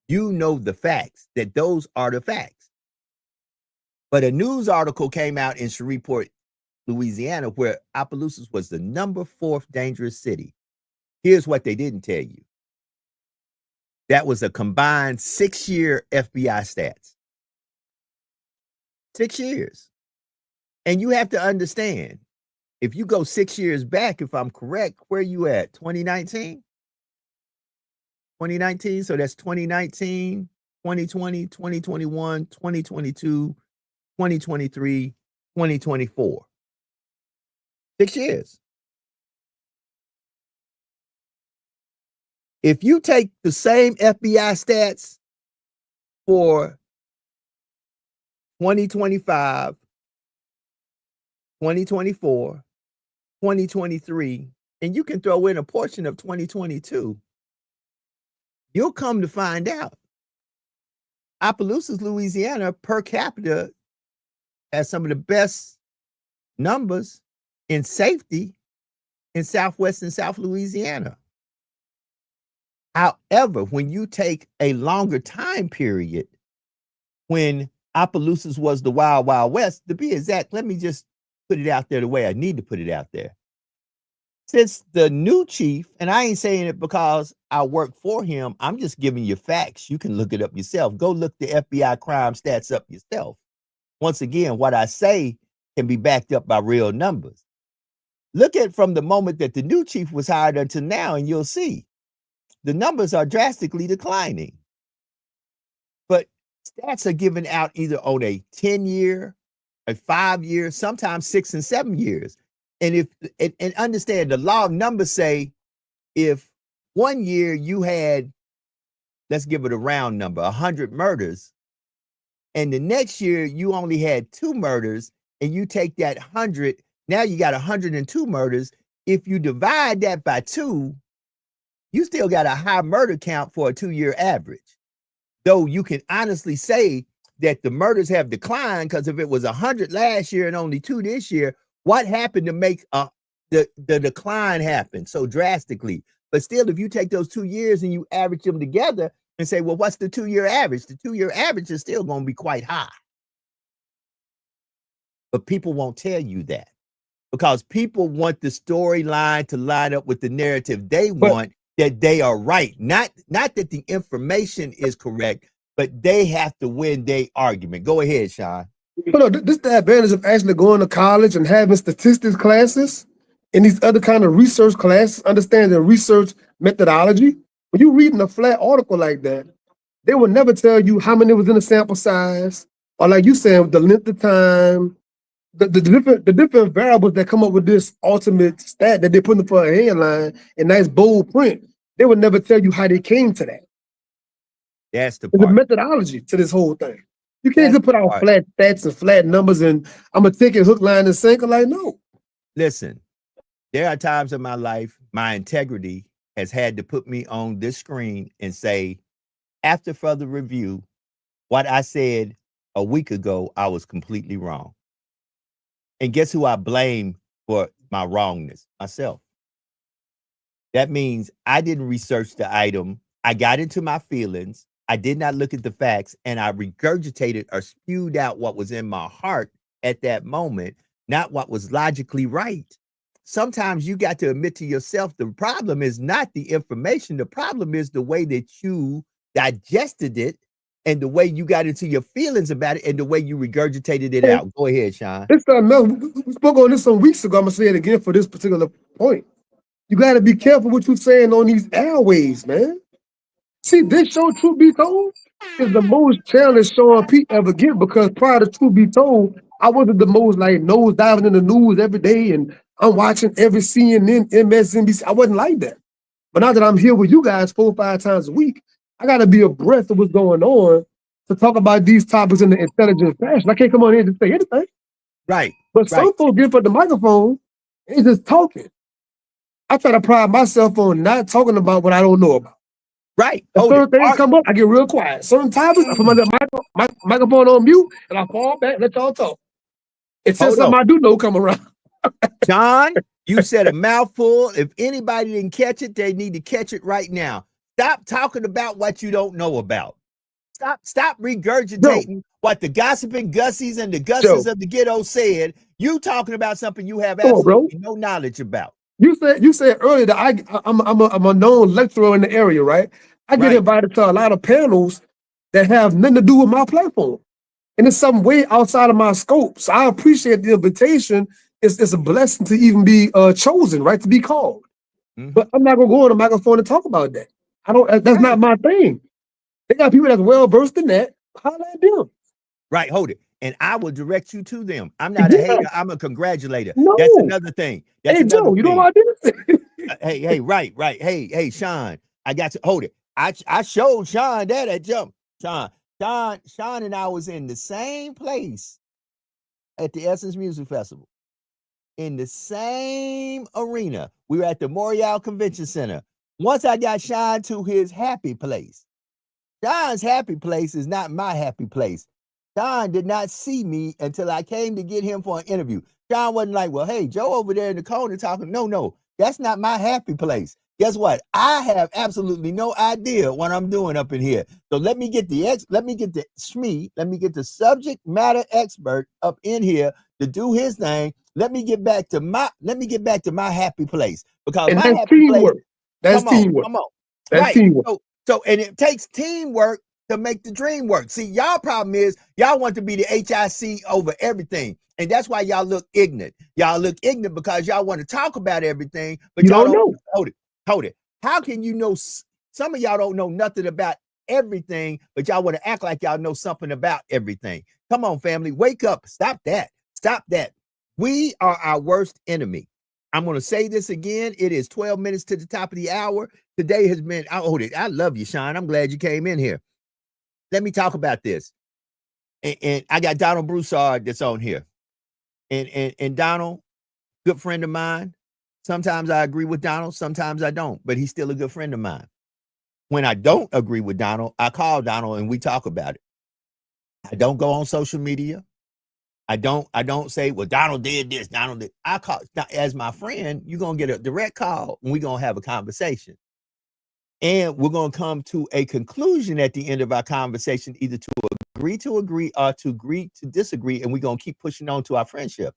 You know the facts, that those are the facts. But a news article came out in Shreveport, Louisiana, where Opelousas was the number 4th dangerous city. Here's what they didn't tell you. That was a combined 6-year FBI stats. 6 years. And you have to understand, if you go 6 years back, if I'm correct, where you at? 2019? 2019, so that's 2019, 2020, 2021, 2022, 2023, 2024. 6 years. If you take the same FBI stats for 2025, 2024, 2023, and you can throw in a portion of 2022, you'll come to find out Opelousas, Louisiana, per capita has some of the best numbers in safety in Southwest and South Louisiana. However, when you take a longer time period, when Opelousas was the Wild Wild West, to be exact, let me just put it out there the way I need to put it out there. Since the new chief, and I ain't saying it because I work for him, I'm just giving you facts. You can look it up yourself. Go look the FBI crime stats up yourself. once again, what I say can be backed up by real numbers. Look at from the moment that the new chief was hired until now, and you'll see the numbers are drastically declining. But stats are given out either on a 10-year, a 5-year, sometimes 6 and 7 years. And and understand the law of numbers say if 1 year you had, let's give it a round number, 100 murders, and the next year you only had 2 murders, and you take that 100, now you got 102 murders. If you divide that by 2, you still got a high murder count for a 2-year average. Though you can honestly say that the murders have declined, because if it was 100 last year and only 2 this year, what happened to make the decline happen so drastically? But still, if you take those 2 years and you average them together and say, well, what's the 2-year average? The 2-year average is still going to be quite high. But people won't tell you that because people want the storyline to line up with the narrative they want, that they are right. Not that the information is correct, but they have to win their argument. Go ahead, Sean. No, this is the advantage of actually going to college and having statistics classes and these other kind of research classes, understanding research methodology. When you're reading a flat article like that, they will never tell you how many was in the sample size, or like you said, the length of time, the different variables that come up with this ultimate stat that they put in for a headline in nice bold print. They would never tell you how they came to that. That's the part. The methodology to this whole thing. You can't just put out flat stats and flat numbers and I'm gonna take it hook, line, and sinker. Like, no. Listen, there are times in my life my integrity has had to put me on this screen and say, after further review, what I said a week ago, I was completely wrong. And guess who I blame for my wrongness? Myself. That means I didn't research the item. I got into my feelings. I did not look at the facts, and I regurgitated or spewed out what was in my heart at that moment, not what was logically right. Sometimes you got to admit to yourself, the problem is not the information. The problem is the way that you digested it and the way you got into your feelings about it and the way you regurgitated it out. Go ahead, Sean. It's we spoke on this some weeks ago. I'm going to say it again for this particular point. You got to be careful what you're saying on these airways, man. See, this show, Truth Be Told, is the most challenged show Pete ever get, because prior to Truth Be Told, I wasn't the most like nose diving in the news every day and I'm watching every CNN, MSNBC. I wasn't like that. But now that I'm here with you guys 4 or 5 times a week, I got to be abreast of what's going on to talk about these topics in an intelligent fashion. I can't come on here and say anything. Right. But some folks get for the microphone and just talking. I try to pride myself on not talking about what I don't know about. Right. Certain things come up, I get real quiet. Certain topics, I put my microphone on mute and I fall back, let y'all talk. It's just something I do know come around. John, you said a mouthful. If anybody didn't catch it, they need to catch it right now. Stop talking about what you don't know about. Stop regurgitating what the gossiping Gussies and the Gussies of the ghetto said. You talking about something you have absolutely no knowledge about. You said earlier that I'm a known lecturer in the area, right? I get invited to a lot of panels that have nothing to do with my platform. And it's something way outside of my scope. So I appreciate the invitation. It's a blessing to even be chosen, right? To be called. But I'm not gonna go on the microphone and talk about that. That's not my thing. They got people that's well versed in that. Holla at them. Right, hold it. And I will direct you to them. I'm not a hater, I'm a congratulator. No. That's another thing. That's another Joe, you know what I did? Hey, right. Hey, Sean, I got to hold it. I showed Sean that at Jump. Sean and I was in the same place at the Essence Music Festival. In the same arena. We were at the Montreal Convention Center. Once I got Sean to his happy place. Sean's happy place is not my happy place. Sean did not see me until I came to get him for an interview. Sean wasn't like, well, hey, Joe over there in the corner talking. No, that's not my happy place. Guess what? I have absolutely no idea what I'm doing up in here. So let me get the subject matter expert up in here to do his thing. Let me get back to my happy place, because my happy teamwork. place. That's teamwork. Come on. That's teamwork. So and it takes teamwork to make the dream work. See, y'all problem is y'all want to be the HIC over everything. And that's why y'all look ignorant. Y'all look ignorant because y'all want to talk about everything, but You y'all don't know. Hold it. How can you know? Some of y'all don't know nothing about everything, but y'all want to act like y'all know something about everything. Come on, family, wake up. Stop that. Stop that. We are our worst enemy. I'm going to say this again. It is 12 minutes to the top of the hour. Today has been, I love you, Sean. I'm glad you came in here. Let me talk about this. And I got Donald Broussard that's on here. And Donald, good friend of mine. Sometimes I agree with Donald, sometimes I don't, but he's still a good friend of mine. When I don't agree with Donald, I call Donald and we talk about it. I don't go on social media. I don't say, well, Donald did this, Donald did. I call, as my friend, you're going to get a direct call and we're going to have a conversation. And we're going to come to a conclusion at the end of our conversation, either to agree or to agree to disagree, and we're going to keep pushing on to our friendship.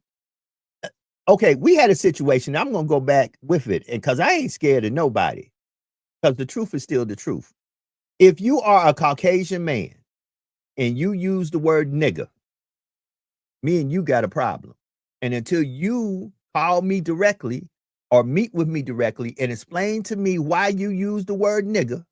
Okay, we had a situation. I'm going to go back with it because I ain't scared of nobody because the truth is still the truth. If you are a Caucasian man and you use the word nigger, me and you got a problem. And until you call me directly or meet with me directly and explain to me why you use the word nigger,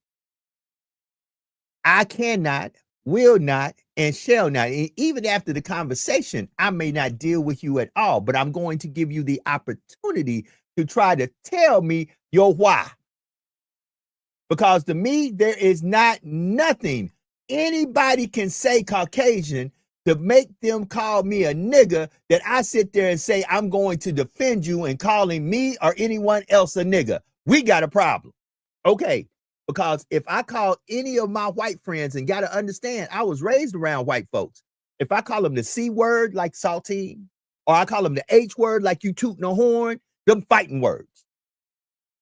I cannot, will not, and shall not. And even after the conversation, I may not deal with you at all, but I'm going to give you the opportunity to try to tell me your why. Because to me, there is not nothing anybody can say Caucasian to make them call me a nigger that I sit there and say I'm going to defend you and calling me or anyone else a nigger. We got a problem. Okay. Because if I call any of my white friends, and got to understand, I was raised around white folks. If I call them the C word like saltine, or I call them the H word like you tooting a horn, them fighting words.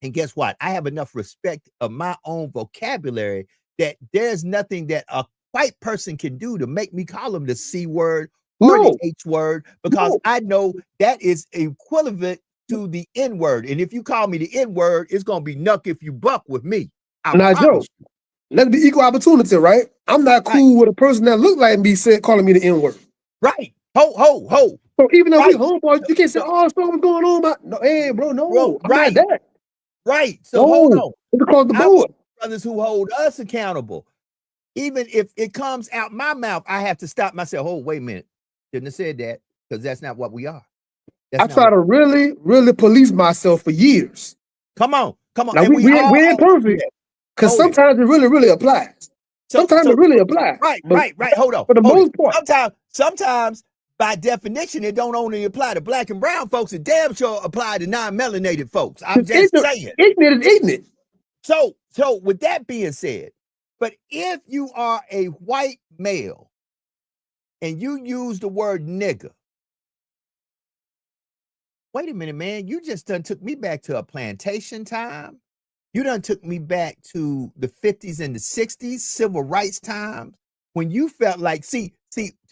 And guess what? I have enough respect of my own vocabulary that there's nothing that a white person can do to make me call them the C word or the H word, because I know that is equivalent to the N word. And if you call me the N word, it's going to be nuck if you buck with me. Now, Joe, let's be equal opportunity, right? I'm not cool with a person that look like me calling me the N word. Right. Ho. So even though we homeboys, you can't say, oh, something's going on. No, hey, bro, no. I'm not that. Right. So hold on. It's across the board. Brothers who hold us accountable. Even if it comes out my mouth, I have to stop myself. Oh, wait a minute. Shouldn't have said that, because that's not what we are. I try to really, really police myself for years. Come on. Now, we ain't perfect, because sometimes it really, really applies. Sometimes it really applies. Right. Hold on. For the most part. Sometimes, by definition, it don't only apply to black and brown folks. It damn sure apply to non-melanated folks. I'm just saying. Ignorant is ignorant. So with that being said, but if you are a white male and you use the word nigger, wait a minute, man, you just done took me back to a plantation time. You done took me back to the 50s and the 60s, civil rights times, when you felt like, see,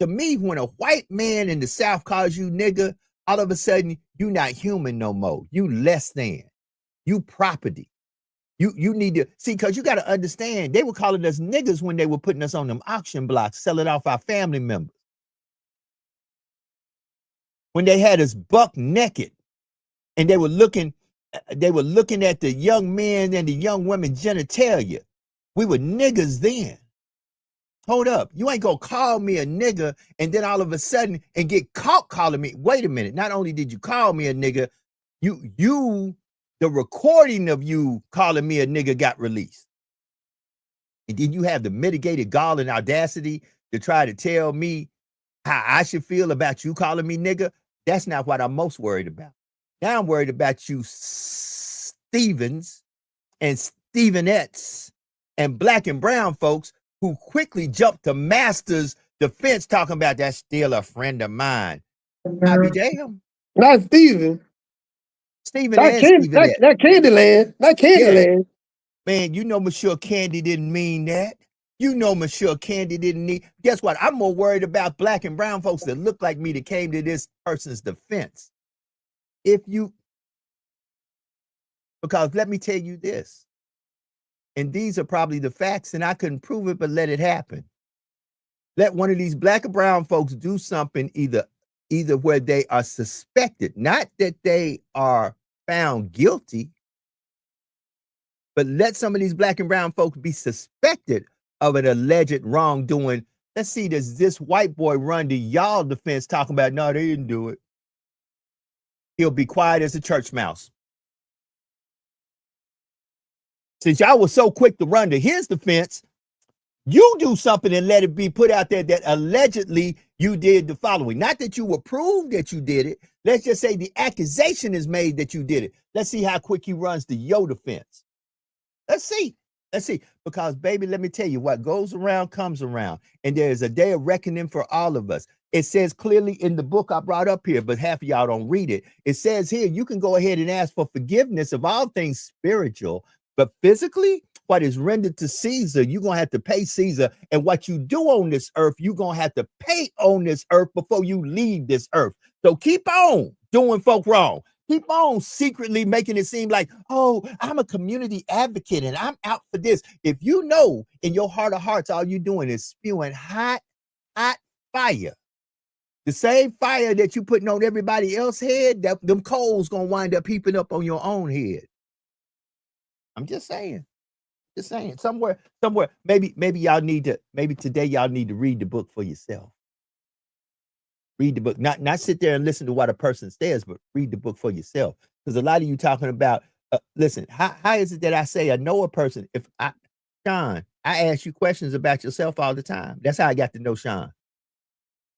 to me, when a white man in the South calls you nigger, all of a sudden, you're not human no more. You less than. You property. You need to see, because you got to understand, they were calling us niggas when they were putting us on them auction blocks, selling off our family members. When they had us buck naked and they were looking at the young men and the young women genitalia. We were niggas then. Hold up. You ain't gonna call me a nigger and then all of a sudden and get caught calling me. Wait a minute. Not only did you call me a nigger, the recording of you calling me a nigger got released. And then you have the mitigated gall and audacity to try to tell me how I should feel about you calling me nigger. That's not what I'm most worried about. Now I'm worried about you Stevens and Stevenettes and black and brown folks who quickly jumped to Master's defense talking about that's still a friend of mine. I be damn. Not Steven. Steven and Stevenette. Not Candyland. Not Candyland. Yeah. Man, you know Monsieur Candy didn't mean that. You know Monsieur Candy didn't need. Guess what? I'm more worried about black and brown folks that look like me that came to this person's defense. Because let me tell you this. and these are probably the facts, and I couldn't prove it, but let it happen. Let one of these black or brown folks do something either where they are suspected, not that they are found guilty, but let some of these black and brown folks be suspected of an alleged wrongdoing. Let's see, does this white boy run to y'all defense talking about, no, they didn't do it? He'll be quiet as a church mouse. Since y'all was so quick to run to his defense, you do something and let it be put out there that allegedly you did the following. Not that you will prove that you did it. Let's just say the accusation is made that you did it. Let's see how quick he runs to your defense. Let's see. Because, baby, let me tell you, what goes around comes around. And there is a day of reckoning for all of us. It says clearly in the book I brought up here, but half of y'all don't read it. It says here, you can go ahead and ask for forgiveness of all things spiritual, but physically, what is rendered to Caesar, you're going to have to pay Caesar. And what you do on this earth, you're going to have to pay on this earth before you leave this earth. So keep on doing folk wrong. Keep on secretly making it seem like, oh, I'm a community advocate and I'm out for this. If you know in your heart of hearts, all you're doing is spewing hot fire. The same fire that you putting on everybody else's head, that them coals going to wind up heaping up on your own head. I'm just saying. Somewhere, maybe today y'all need to read the book for yourself. Read the book, not sit there and listen to what a person says, but read the book for yourself. Because a lot of you talking about, listen, how is it that I say I know a person? Sean, I ask you questions about yourself all the time. That's how I got to know Sean.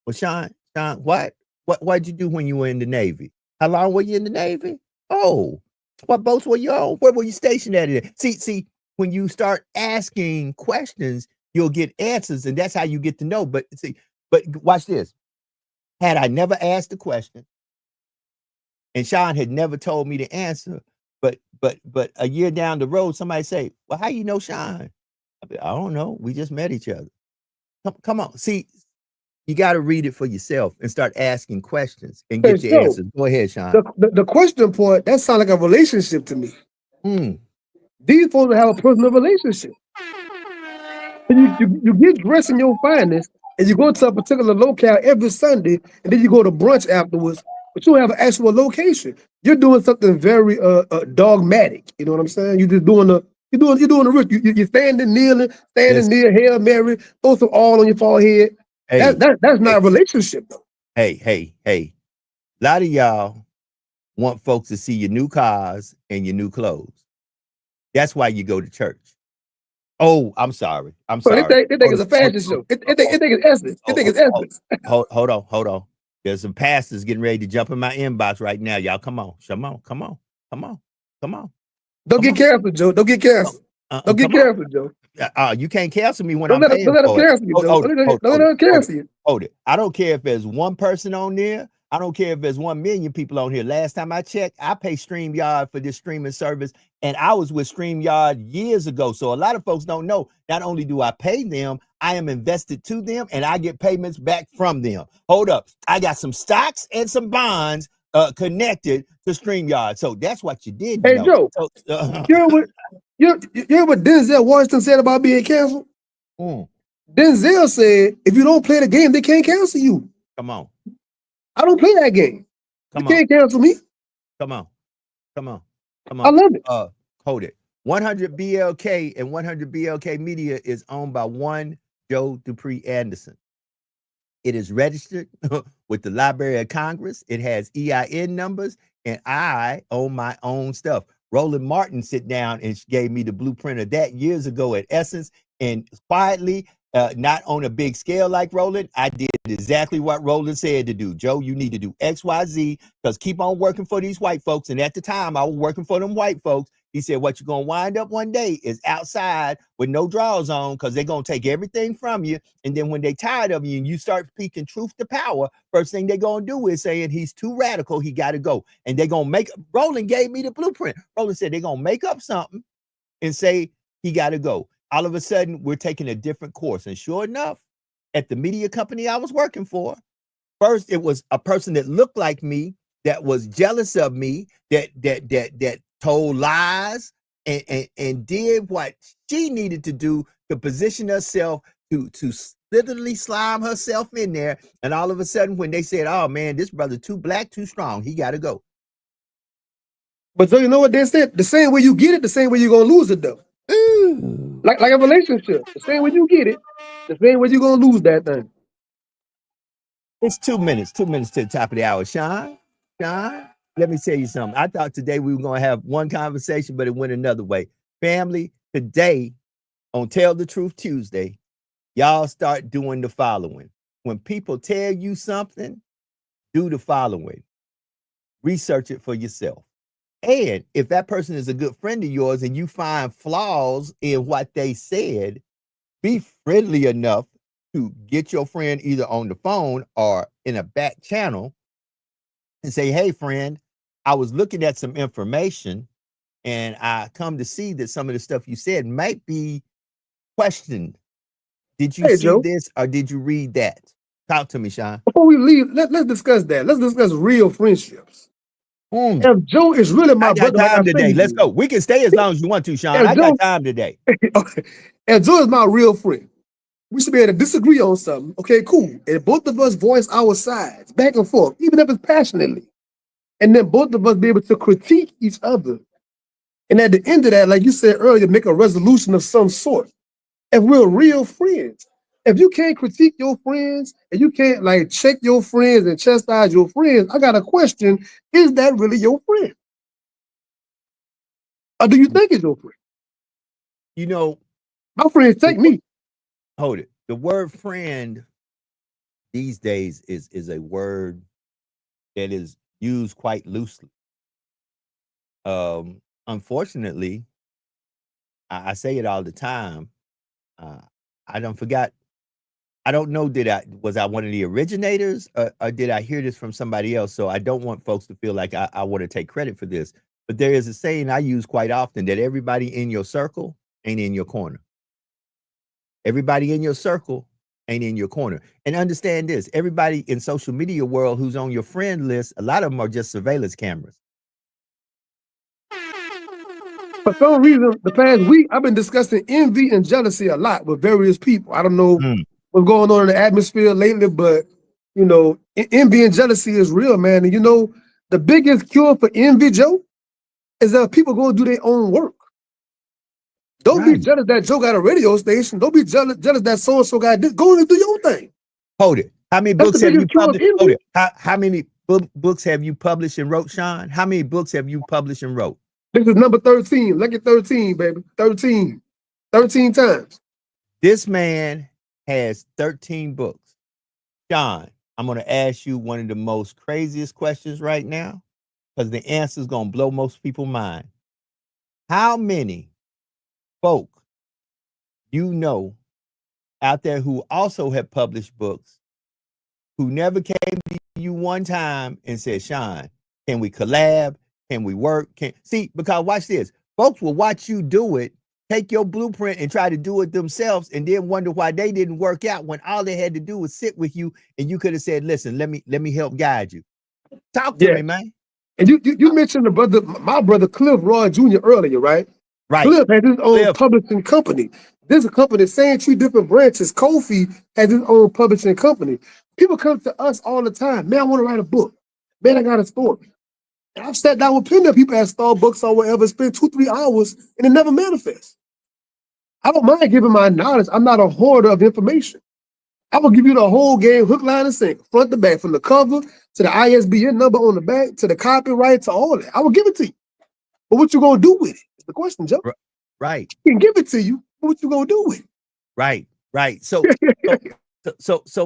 Well, Sean, what'd you do when you were in the Navy? How long were you in the Navy? Oh, what boats were you on? Where were you stationed at? See, when you start asking questions, you'll get answers, and that's how you get to know. But watch this. Had I never asked the question, and Sean had never told me the answer, but a year down the road, somebody say, well, how you know Sean? I don't know. We just met each other. Come on. See, you got to read it for yourself and start asking questions and get your answers. Go ahead, Sean. The question part, that sounds like a relationship to me. These folks have a personal relationship. And you get dressed in your finest and you go to a particular locale every Sunday, and then you go to brunch afterwards, but you don't have an actual location. You're doing something very dogmatic. You know what I'm saying? You're just doing the rich. You're standing, kneeling, near, Hail Mary, throw some oil on your forehead. Hey, that's not a relationship, though. Hey. A lot of y'all want folks to see your new cars and your new clothes. That's why you go to church. Oh, I'm sorry. So they think it's a fashion show. They think it's essence. They think it's essence. Hold on. There's some pastors getting ready to jump in my inbox right now. Y'all, come on. Don't get canceled, Joe. Don't get canceled. Don't get canceled, Joe. You can't cancel me when I'm paying for it. Don't let them cancel you, Joe. Don't let them cancel you. Hold it. I don't care if there's one person on there. I don't care if there's 1 million people on here. Last time I checked, I pay StreamYard for this streaming service, and I was with StreamYard years ago. So a lot of folks don't know, not only do I pay them, I am invested to them, and I get payments back from them. Hold up. I got some stocks and some bonds connected to StreamYard. So that's what you did. Hey, Joe, you hear what Denzel Washington said about being canceled? Denzel said, if you don't play the game, they can't cancel you. Come on. I don't play that game. You can't cancel me. Come on. I love it. Hold it. 100 BLK and 100 BLK Media is owned by one Joe Dupree Anderson. It is registered with the Library of Congress. It has EIN numbers, and I own my own stuff. Roland Martin sit down and gave me the blueprint of that years ago at Essence, and quietly, not on a big scale like Roland, I did exactly what Roland said to do. Joe, you need to do X, Y, Z, because keep on working for these white folks. And at the time, I was working for them white folks. He said, what you're going to wind up one day is outside with no drawers on, because they're going to take everything from you. And then when they tired of you and you start speaking truth to power, first thing they're going to do is saying he's too radical, he got to go. And they're going to make, Roland gave me the blueprint. Roland said they're going to make up something and say he got to go. All of a sudden, we're taking a different course. And sure enough, at the media company I was working for, first, it was a person that looked like me, that was jealous of me, that told lies and did what she needed to do to position herself to literally slime herself in there. And all of a sudden, when they said, "Oh man, this brother too black, too strong, he got to go." But so you know what they said? The same way you get it, the same way you're gonna lose it though. Ooh. Like a relationship. The same way you get it, the same way you're gonna lose that thing. It's 2 minutes. 2 minutes to the top of the hour. Sean, let me tell you something. I thought today we were going to have one conversation, but it went another way. Family, today on Tell the Truth Tuesday, y'all start doing the following. When people tell you something, do the following. Research it for yourself. And if that person is a good friend of yours and you find flaws in what they said, be friendly enough to get your friend either on the phone or in a back channel and say, "Hey, friend, I was looking at some information and I come to see that some of the stuff you said might be questioned. Did you Hey see Joe, this or did you read that?" Talk to me, Sean. before we leave, let's discuss that. Let's discuss real friendships. Mm, If Joe is really my I got brother, like I time say today. he Let's is, go. We can stay as long as you want to, Sean. if I got Joe, time today. if Joe is my real friend, we should be able to disagree on something. Okay, cool. And both of us voice our sides back and forth, even if it's passionately. And then both of us be able to critique each other. And at the end of that, like you said earlier, make a resolution of some sort. If we're real friends, if you can't critique your friends and you can't like check your friends and chastise your friends, I got a question: is that really your friend, or do you think it's your friend? You know, My friends the take me. hold it. The word friend these days is a word that is used quite loosely. Unfortunately, I say it all the time. Uh, I don't forgot. I don't know. Was I one of the originators, or did I hear this from somebody else? So I don't want folks to feel like I want to take credit for this. But there is a saying I use quite often that everybody in your circle ain't in your corner. Everybody in your circle ain't in your corner. And understand this: everybody in social media world who's on your friend list, a lot of them are just surveillance cameras. For some reason, the past week I've been discussing envy and jealousy a lot with various people. I don't know Mm, what's going on in the atmosphere lately, but you know, envy and jealousy is real, man. And you know, the biggest cure for envy, Joe, is that people go do their own work. Don't be right. jealous that Joe got a radio station. Don't be jealous that so and so got this. Go and do your thing. Hold it. How many That's the books have you biggest cure of published? Hold envy. it. How many books have you published and wrote, Sean? How many books have you published and wrote? This is number 13. Look at 13, baby. 13. 13 times. This man has 13 books. Sean, I'm going to ask you one of the most craziest questions right now because the answer is going to blow most people's mind. How many folk you know out there who also have published books who never came to you one time and said, "Sean, can we collab? Can we work?" Can see, because watch this. Folks will watch you do it, take your blueprint and try to do it themselves, and then wonder why they didn't work out when all they had to do was sit with you and you could have said, "Listen, let me help guide you." Talk to Yeah. me, man. And you mentioned my brother Cliff Roy Jr. earlier, right? Right. Cliff has his own Cliff. publishing company. There's a company, same three different branches. Kofi has his own publishing company. People come to us all the time. Man, I want to write a book. Man, I got a story. And I've sat down with plenty of people at Starbucks or whatever, spent 2-3 hours, and it never manifests. I don't mind giving my knowledge. I'm not a hoarder of information. I will give you the whole game, hook, line, and sinker, front to back, from the cover to the ISBN number on the back to the copyright to all that. I will give it to you. But what you gonna do with it? That's the question, Joe. Right. I can give it to you. But what you gonna do with Right. Right. So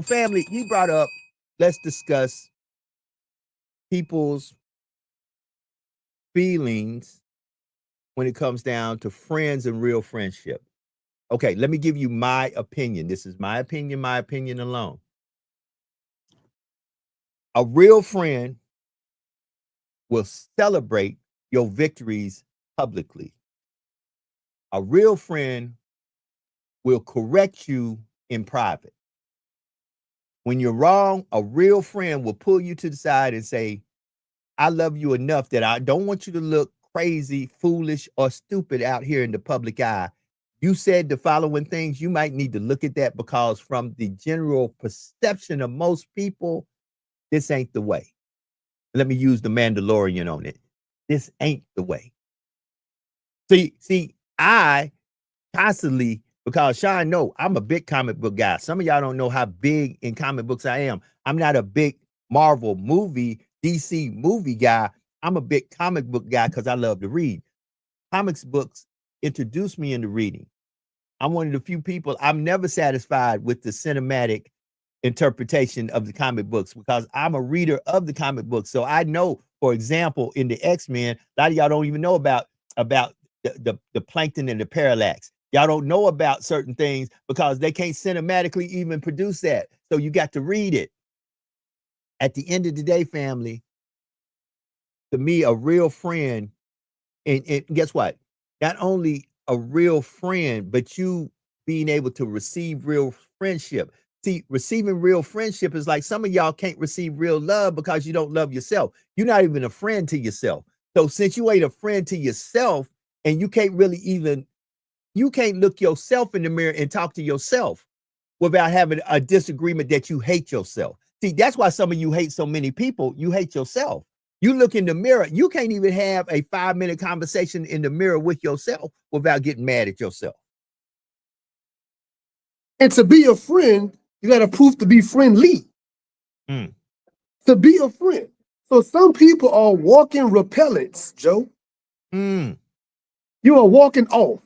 family, he brought up, let's discuss people's feelings when it comes down to friends and real friendship. Okay, let me give you my opinion. This is my opinion alone. A real friend will celebrate your victories publicly. A real friend will correct you in private. When you're wrong, a real friend will pull you to the side and say, "I love you enough that I don't want you to look crazy, foolish, or stupid out here in the public eye, you said the following things, you might need to look at that, because from the general perception of most people, this ain't the way. Let me use the Mandalorian on it. This ain't the way. See, I constantly, because Sean, no, I'm a big comic book guy. Some of y'all don't know how big in comic books I am. I'm not a big Marvel movie, DC movie guy. I'm a big comic book guy because I love to read. Comics books introduced me into reading. I'm one of the few people, I'm never satisfied with the cinematic interpretation of the comic books, because I'm a reader of the comic books. So I know, for example, in the X-Men, a lot of y'all don't even know about the plankton and the parallax. Y'all don't know about certain things because they can't cinematically even produce that. So you got to read it. At the end of the day, family, to me, a real friend, and guess what? Not only a real friend, but you being able to receive real friendship. See, receiving real friendship is like some of y'all can't receive real love because you don't love yourself. You're not even a friend to yourself. So since you ain't a friend to yourself, and you can't really even, you can't look yourself in the mirror and talk to yourself without having a disagreement that you hate yourself. See, that's why some of you hate so many people. You hate yourself. You look in the mirror, you can't even have a 5-minute conversation in the mirror with yourself without getting mad at yourself. And to be a friend, you got to prove to be friendly. To be a friend. So some people are walking repellents, Joe. You are walking off.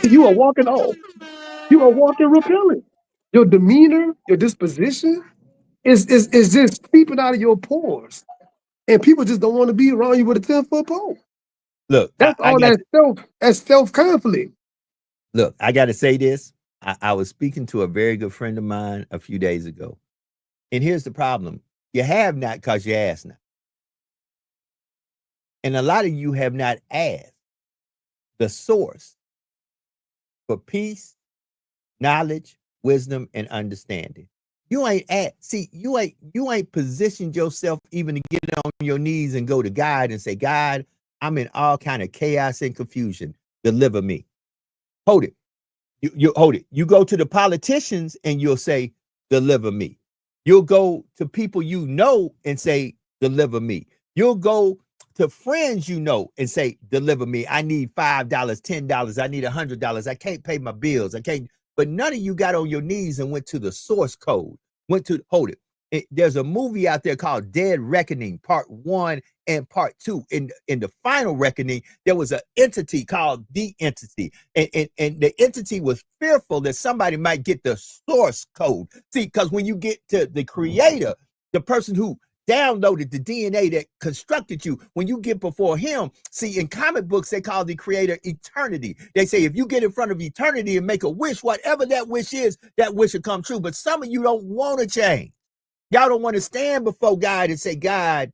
You are walking off. You are walking repellent. Your demeanor, your disposition is just peeping out of your pores. And people just don't want to be around you with a 10-foot pole. Look, that's all that's self-conflict. Look, I got to say this. I was speaking to a very good friend of mine a few days ago. And here's the problem. You have not because you ask not. And a lot of you have not asked the source for peace, knowledge, wisdom, and understanding. You ain't you ain't positioned yourself even to get on your knees and go to God and say, God, I'm in all kind of chaos and confusion. Deliver me. Hold it. You hold it. You go to the politicians and you'll say, deliver me. You'll go to people you know and say, deliver me. You'll go to friends you know and say, deliver me. I need $5, $10. I need $100. I can't pay my bills. I can't. But none of you got on your knees and went to the source code. Hold it. There's a movie out there called Dead Reckoning, Part 1 and Part 2. In the final reckoning, there was an entity called The Entity. And the entity was fearful that somebody might get the source code. See, because when you get to the creator, the person who downloaded the DNA that constructed you, when you get before him, see, in comic books, they call the creator eternity. They say, if you get in front of eternity and make a wish, whatever that wish is, that wish will come true. But some of you don't want to change. Y'all don't want to stand before God and say, God,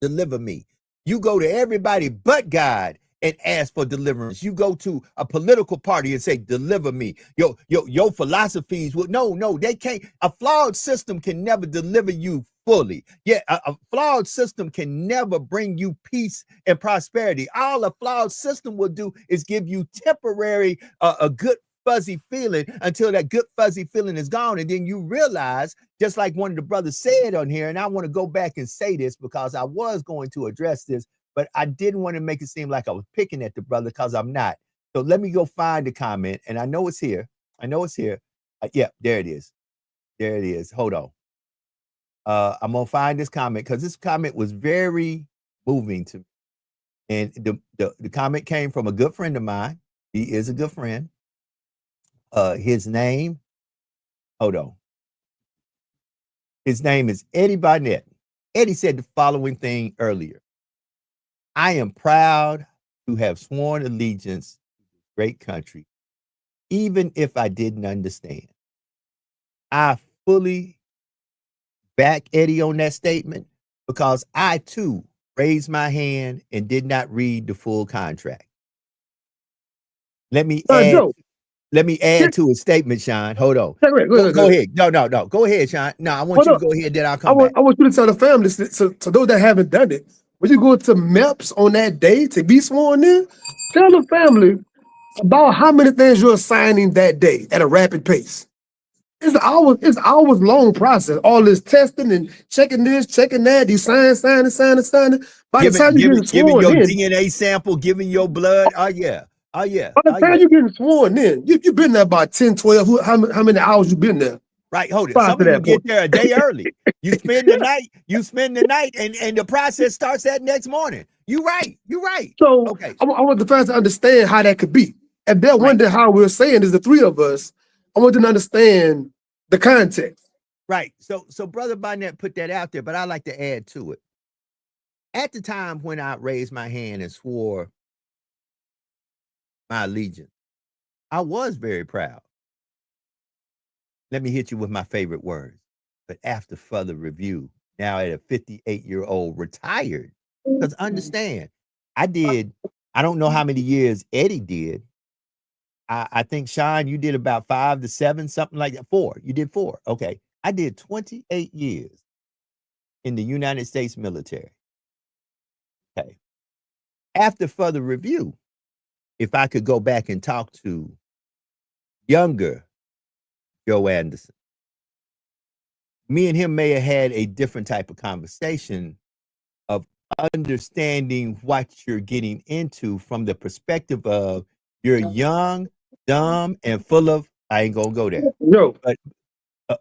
deliver me. You go to everybody but God and ask for deliverance. You go to a political party and say, deliver me. Your philosophies will, no, they can't. A flawed system can never deliver you fully. Yeah, a flawed system can never bring you peace and prosperity. All a flawed system will do is give you temporary, a good fuzzy feeling until that good fuzzy feeling is gone. And then you realize, just like one of the brothers said on here, and I want to go back and say this because I was going to address this, but I didn't want to make it seem like I was picking at the brother because I'm not. So let me go find the comment. And I know it's here. Yeah, there it is. There it is. Hold on. I'm going to find this comment because this comment was very moving to me. And the comment came from a good friend of mine. He is a good friend. His name, hold on. His name is Eddie Barnett. Eddie said the following thing earlier. I am proud to have sworn allegiance to this great country, even if I didn't understand. I fully back Eddie on that statement because I too raised my hand and did not read the full contract. Let me add. Let me add to his statement, Sean. Hold on. Go ahead. No. Go ahead, Sean. No, I want you to go ahead, then I'll come back. I want you to tell the family, so those that haven't done it, when you go to MEPS on that day to be sworn in, tell the family about how many things you're signing that day at a rapid pace. It's hours long process. All this testing and checking this, checking that, these signing. By the time you're getting Giving sworn your in, DNA sample, giving your blood. Oh yeah. Oh yeah. by the Oh time yeah. you're getting sworn in, you've been there about 10, 12. How many hours you been there Right. Hold it. prior Some to of you that point? get there a day early. You spend the night. You spend the night, and the process starts that next morning. You're right. You're right. So Okay. I want the fans to understand how that could be. If they're Right. wondering how we're saying is the three of us, I want them to understand the context. Right. So Brother Barnett put that out there, but I like to add to it. At the time when I raised my hand and swore my allegiance, I was very proud. Let me hit you with my favorite words. But after further review, now at a 58-year-old retired, because understand, I don't know how many years Eddie did. I think, Sean, you did about 5 to 7, something like that. 4. You did 4. Okay. I did 28 years in the United States military. Okay. After further review, if I could go back and talk to younger Joe Anderson, me and him may have had a different type of conversation of understanding what you're getting into from the perspective of you're young, dumb, and full of, I ain't gonna go there. No, But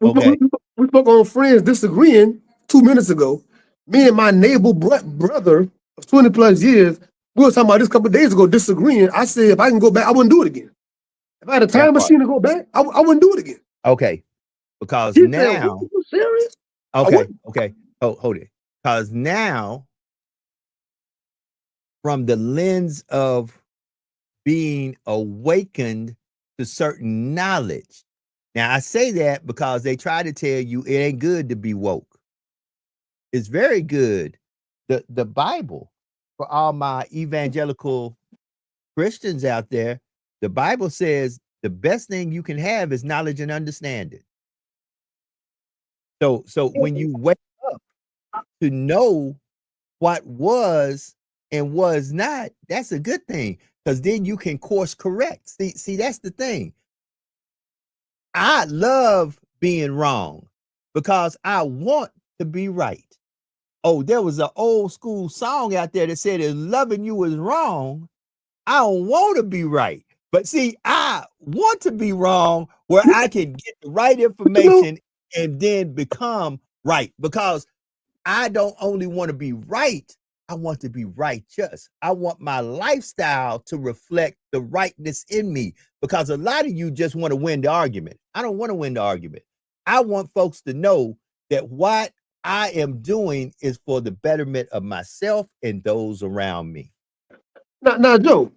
okay. we spoke on friends disagreeing 2 minutes ago. Me and my neighbor brother of 20 plus years, we were talking about this a couple of days ago, disagreeing. I said if I can go back, I wouldn't do it again. If I had a time machine to go back, I wouldn't do it again. Okay. Because He now, said, "What, you serious?" okay. Hold it. Because now, from the lens of being awakened to certain knowledge. Now, I say that because they try to tell you it ain't good to be woke. It's very good. The Bible, for all my evangelical Christians out there, the Bible says the best thing you can have is knowledge and understanding. So when you wake up to know what was and was not, that's a good thing, because then you can course correct. See, that's the thing. I love being wrong because I want to be right. Oh, there was an old school song out there that said, if loving you is wrong, I don't want to be right. But see, I want to be wrong where I can get the right information and then become right, because I don't only want to be right, I want to be righteous. I want my lifestyle to reflect the rightness in me, because a lot of you just want to win the argument. I don't want to win the argument. I want folks to know that what I am doing is for the betterment of myself and those around me. Now, Joe,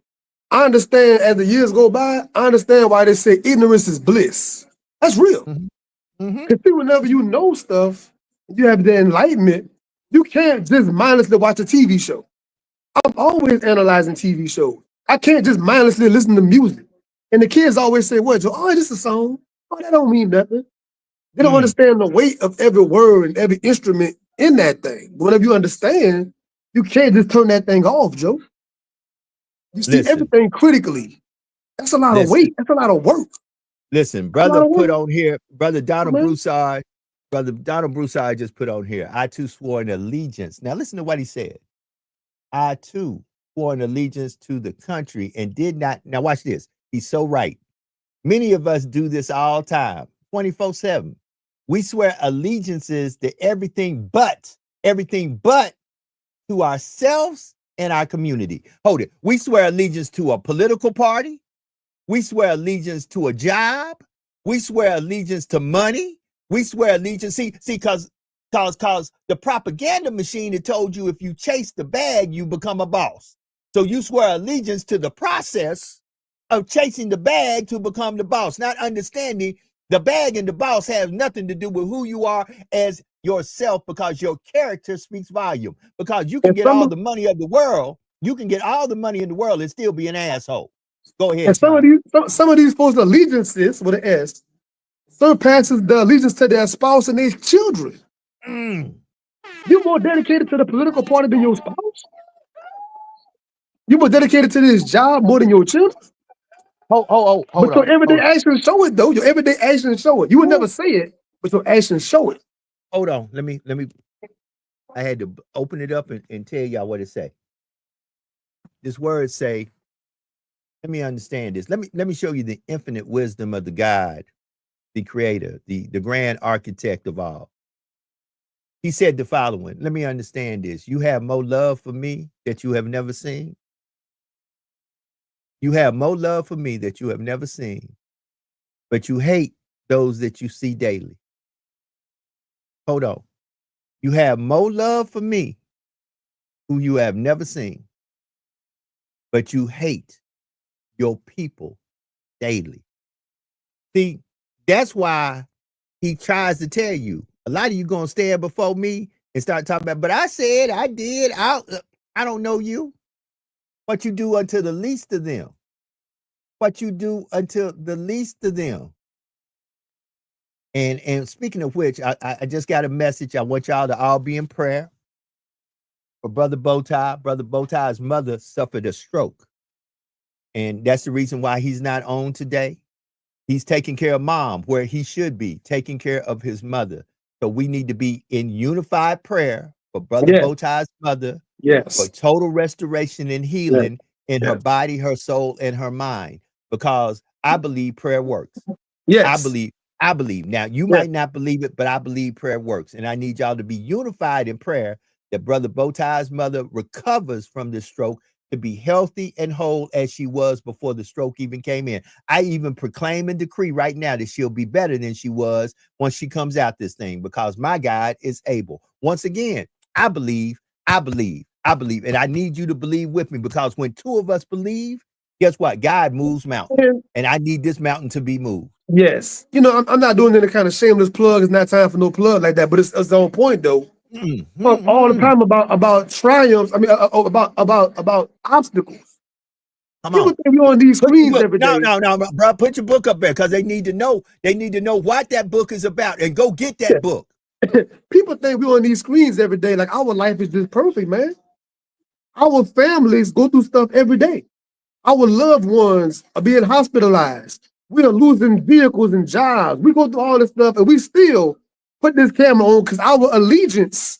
I understand as the years go by, I understand why they say ignorance is bliss. That's real. Because whenever you know stuff, you have the enlightenment, you can't just mindlessly watch a TV show. I'm always analyzing TV shows. I can't just mindlessly listen to music. And the kids always say, what, Joe? Oh, this is a song. Oh, that don't mean nothing. They don't understand the weight of every word and every instrument in that thing. Whenever you understand, you can't just turn that thing off, Joe. You see everything critically. That's a lot of weight. That's a lot of work. Listen, brother put on here, Brother Donald Broussard, just put on here, I too swore an allegiance. Now listen to what he said. I too swore an allegiance to the country and did not. Now watch this. He's so right. Many of us do this all time, 24/7. We swear allegiances to everything but to ourselves and our community. Hold it. We swear allegiance to a political party. We swear allegiance to a job. We swear allegiance to money. We swear allegiance. See, because the propaganda machine had told you if you chase the bag, you become a boss. So you swear allegiance to the process of chasing the bag to become the boss, not understanding the bag and the boss has nothing to do with who you are as yourself, because your character speaks volume. Because you can get all the money of the world, and still be an asshole. Go ahead. And some of these folks' allegiances with an S surpasses the allegiance to their spouse and their children. You more dedicated to the political party than your spouse? You more dedicated to this job more than your children? Hold But your on. everyday actions show it, though. Your everyday actions show it. You would never say it, but your actions show it. Hold on. Let me. I had to open it up and tell y'all what it say. This word say, let me understand this. Let me show you the infinite wisdom of the God, the creator, the grand architect of all. He said the following. Let me understand this. You have more love for me that you have never seen. You have more love for me that you have never seen, but you hate those that you see daily. Hold on. You have more love for me who you have never seen, but you hate your people daily. See, that's why he tries to tell you. A lot of you gonna stand before me and start talking about, but I said, I did, I don't know you. What you do unto the least of them. What you do until the least of them. And speaking of which, I just got a message. I want y'all to all be in prayer for Brother Bowtie. Brother Bowtie's mother suffered a stroke. And that's the reason why he's not on today. He's taking care of mom where he should be, taking care of his mother. So we need to be in unified prayer for Brother Bowtie's mother, for total restoration and healing in her body, her soul, and her mind. Because I believe prayer works. I believe. Now, you might not believe it, but I believe prayer works. And I need y'all to be unified in prayer that Brother Bowtie's mother recovers from the stroke to be healthy and whole as she was before the stroke even came in. I even proclaim and decree right now that she'll be better than she was once she comes out this thing, because my God is able. Once again, I believe. And I need you to believe with me, because when two of us believe, guess what? God moves mountains. And I need this mountain to be moved. Yes. You know, I'm not doing any kind of shameless plug. It's not time for no plug like that, but it's on point, though. All the time about triumphs. I mean, about obstacles. People think we on these screens every day. No, bro. Put your book up there, because they need to know. They need to know what that book is about, and go get that book. People think we on these screens every day like our life is just perfect, man. Our families go through stuff every day. Our loved ones are being hospitalized. We are losing vehicles and jobs. We go through all this stuff, and we still put this camera on because our allegiance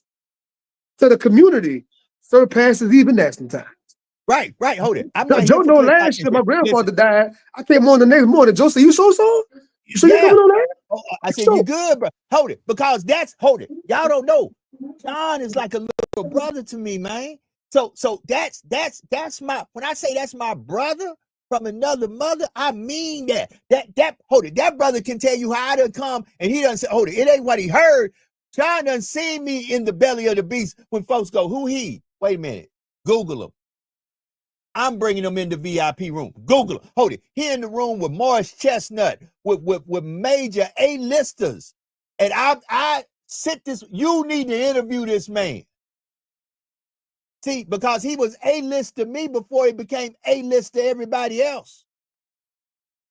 to the community surpasses even that sometimes. Right. Hold it. I'm not Joe know last year my grandfather died. I came on the next morning. Joe said, "You so? You sure you coming on that?" Oh, I said, "You good, bro? Hold it, because hold it. Y'all don't know. John is like a little brother to me, man. So that's my, when I say that's my brother from another mother, I mean that. Hold it. That brother can tell you how I done come, and he done say, hold it. It ain't what he heard. John done seen me in the belly of the beast when folks go, who he? Wait a minute. Google him. I'm bringing them in the VIP room. Google him. Hold it. He in the room with Morris Chestnut, with major A-listers. And I sit this, you need to interview this man. See, because he was A-list to me before he became A-list to everybody else.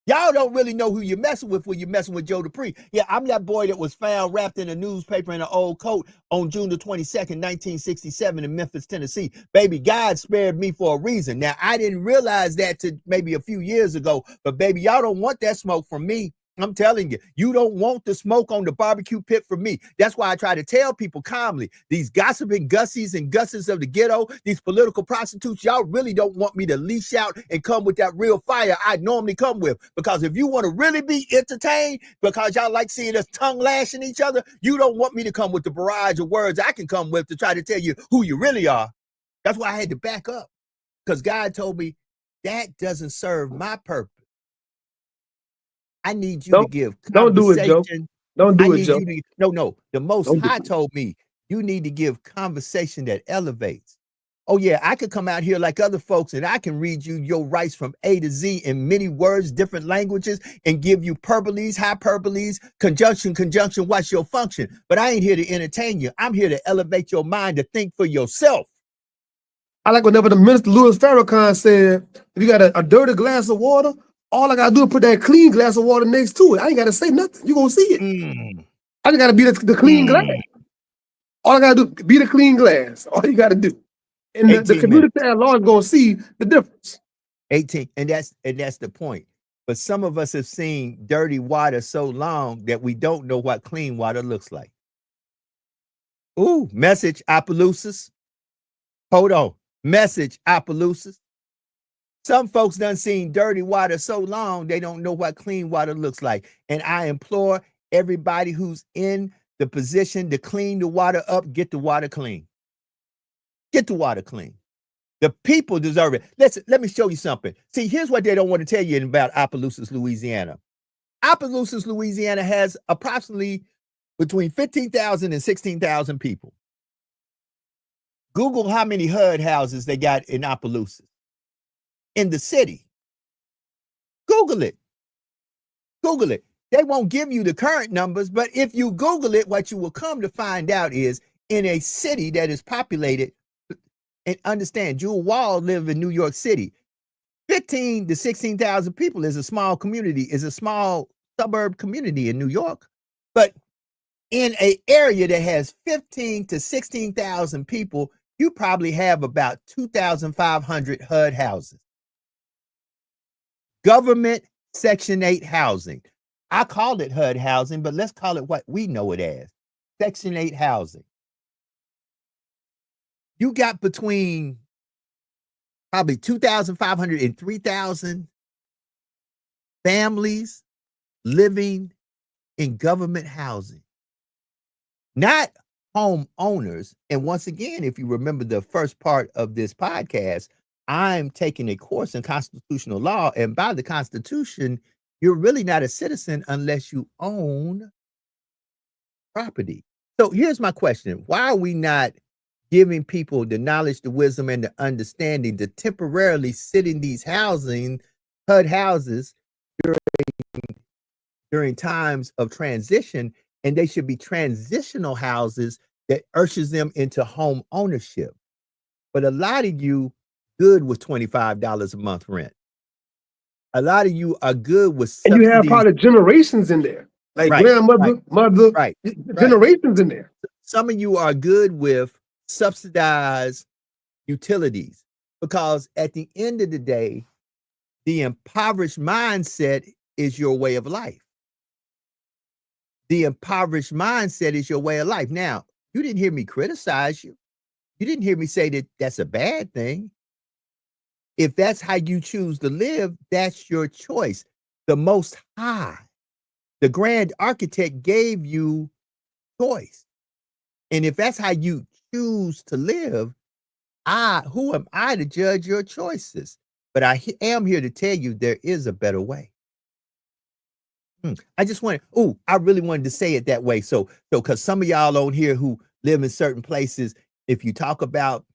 Y'all don't really know who you're messing with when you're messing with Joe Dupree. Yeah, I'm that boy that was found wrapped in a newspaper in an old coat on June the 22nd, 1967 in Memphis, Tennessee. Baby, God spared me for a reason. Now, I didn't realize that to maybe a few years ago, but baby, y'all don't want that smoke from me. I'm telling you, you don't want the smoke on the barbecue pit from me. That's why I try to tell people calmly, these gossiping Gussies and Gusses of the ghetto, these political prostitutes, y'all really don't want me to leash out and come with that real fire I normally come with. Because if you want to really be entertained, because y'all like seeing us tongue lashing each other, you don't want me to come with the barrage of words I can come with to try to tell you who you really are. That's why I had to back up. Because God told me that doesn't serve my purpose. I need you to give conversation. Don't do it, Joe. Don't do it, Joe. No. The Most High told me you need to give conversation that elevates. Oh yeah, I could come out here like other folks and I can read you your rights from A to Z in many words, different languages, and give you hyperboles, conjunction, what's your function? But I ain't here to entertain you. I'm here to elevate your mind to think for yourself. I like whenever the minister Louis Farrakhan said, if you got a dirty glass of water, all I gotta do is put that clean glass of water next to it. I ain't gotta say nothing. You gonna see it. I just gotta be the clean glass. All I gotta do, beat a clean glass. All you gotta do. And the 18 minutes. community at large gonna see the difference. 18, and that's the point. But some of us have seen dirty water so long that we don't know what clean water looks like. Ooh, message Opelousas. Hold on. Message Opelousas. Some folks done seen dirty water so long they don't know what clean water looks like. And I implore everybody who's in the position to clean the water up, get the water clean. Get the water clean. The people deserve it. Let me show you something. See, here's what they don't want to tell you about Opelousas, Louisiana. Opelousas, Louisiana has approximately between 15,000 and 16,000 people. Google how many HUD houses they got in Opelousas in the city. Google it. Google it. They won't give you the current numbers, but if you Google it, what you will come to find out is in a city that is populated, and understand, Jewel Wall live in New York City. 15 to 16,000 people is a small community, is a small suburb community in New York. But in an area that has 15 to 16,000 people, you probably have about 2,500 HUD houses. Government Section 8 housing. I call it HUD housing, but let's call it what we know it as, Section 8 housing. You got between probably 2,500 and 3,000 families living in government housing, not homeowners. And once again, if you remember the first part of this podcast, I'm taking a course in constitutional law. And by the Constitution, you're really not a citizen unless you own property. So here's my question. Why are we not giving people the knowledge, the wisdom, and the understanding to temporarily sit in these HUD houses during times of transition? And they should be transitional houses that ushers them into home ownership. But a lot of you good with $25 a month rent. A lot of you are good with subsidies. And you have probably generations in there, like grandmother, mother, generations in there. Some of you are good with subsidized utilities, because at the end of the day, the impoverished mindset is your way of life. The impoverished mindset is your way of life. Now, you didn't hear me criticize you. You didn't hear me say that that's a bad thing. If that's how you choose to live, that's your choice. The Most High, the Grand Architect, gave you choice. And if that's how you choose to live, who am I to judge your choices? But I am here to tell you there is a better way. I really wanted to say it that way. So because some of y'all on here who live in certain places, if you talk about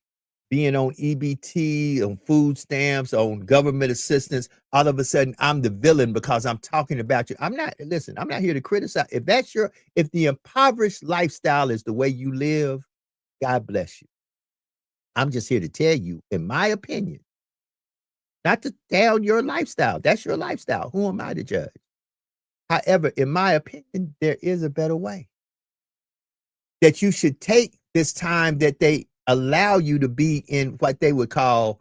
being on EBT, on food stamps, on government assistance, all of a sudden I'm the villain because I'm talking about you. I'm not here to criticize. If the impoverished lifestyle is the way you live, God bless you. I'm just here to tell you, in my opinion, not to down your lifestyle. That's your lifestyle. Who am I to judge? However, in my opinion, there is a better way. That you should take this time that they allow you to be in what they would call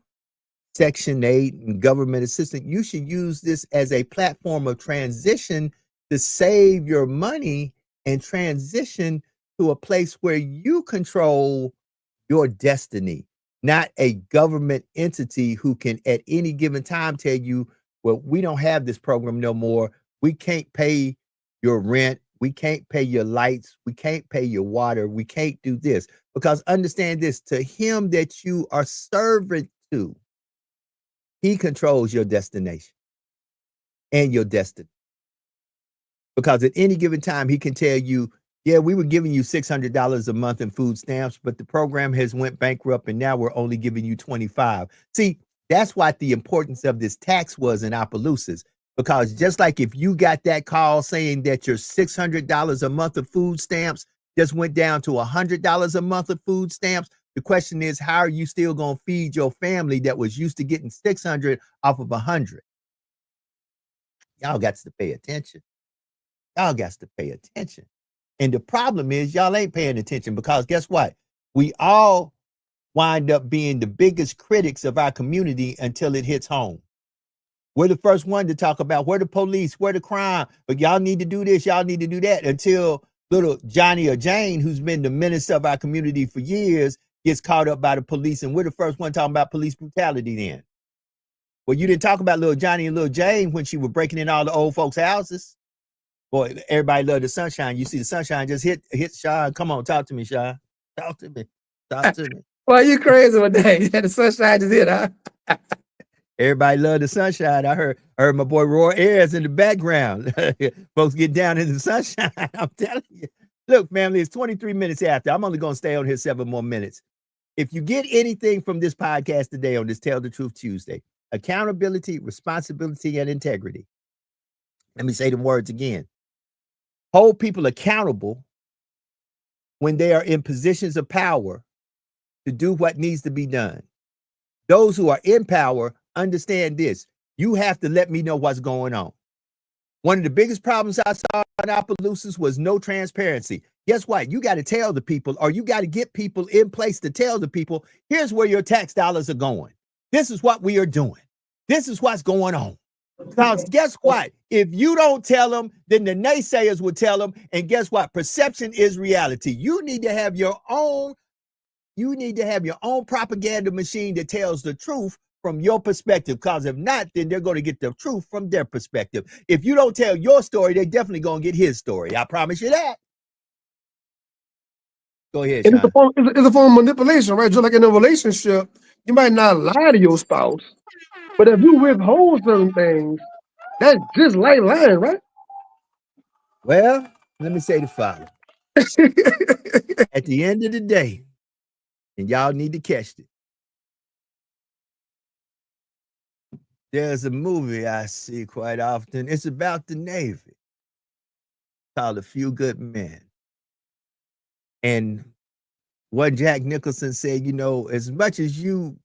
Section 8 and government assistance. You should use this as a platform of transition to save your money and transition to a place where you control your destiny, not a government entity who can at any given time tell you, well, we don't have this program no more. We can't pay your rent. We can't pay your lights. We can't pay your water. We can't do this. Because understand this, to him that you are servant to, he controls your destination and your destiny. Because at any given time, he can tell you, yeah, we were giving you $600 a month in food stamps, but the program has went bankrupt and now we're only giving you $25. See, that's what the importance of this tax was in Opelousas. Because just like if you got that call saying that your $600 a month of food stamps just went down to $100 a month of food stamps, the question is, how are you still going to feed your family that was used to getting $600 off of $100? Y'all got to pay attention. Y'all got to pay attention. And the problem is y'all ain't paying attention, because guess what? We all wind up being the biggest critics of our community until it hits home. We're the first one to talk about where the police, where the crime, but y'all need to do this, y'all need to do that, until little Johnny or Jane, who's been the menace of our community for years, gets caught up by the police, and we're the first one talking about police brutality then. Well, you didn't talk about little Johnny and little Jane when she was breaking in all the old folks' houses. Boy, everybody loved the sunshine. You see the sunshine just hit Sean. Come on, talk to me, Sean. Talk to me. Talk to me. Well, you crazy one day. The sunshine just hit, huh? Everybody loved the sunshine. I heard my boy Roy Ayers in the background. Folks get down in the sunshine. I'm telling you. Look, family, it's 23 minutes after. I'm only going to stay on here 7 more minutes. If you get anything from this podcast today on this Tell the Truth Tuesday, accountability, responsibility, and integrity. Let me say the words again. Hold people accountable when they are in positions of power to do what needs to be done. Those who are in power understand this. You have to let me know what's going on. One of the biggest problems I saw in Opelousas was no transparency. Guess what? You got to tell the people, or you got to get people in place to tell the people, here's where your tax dollars are going. This is what we are doing. This is what's going on. Because guess what? If you don't tell them, then the naysayers will tell them. And guess what? Perception is reality. You need to have your own propaganda machine that tells the truth from your perspective. Because if not, then they're going to get the truth from their perspective. If you don't tell your story, they're definitely going to get his story. I promise you that. Go ahead, Sean. It's a form of manipulation, right? Just like in a relationship, you might not lie to your spouse, but if you withhold certain things, that's just like lying, right? Well, let me say the following. At the end of the day, and y'all need to catch it, there's a movie I see quite often. It's about the Navy, called A Few Good Men. And what Jack Nicholson said, as much as you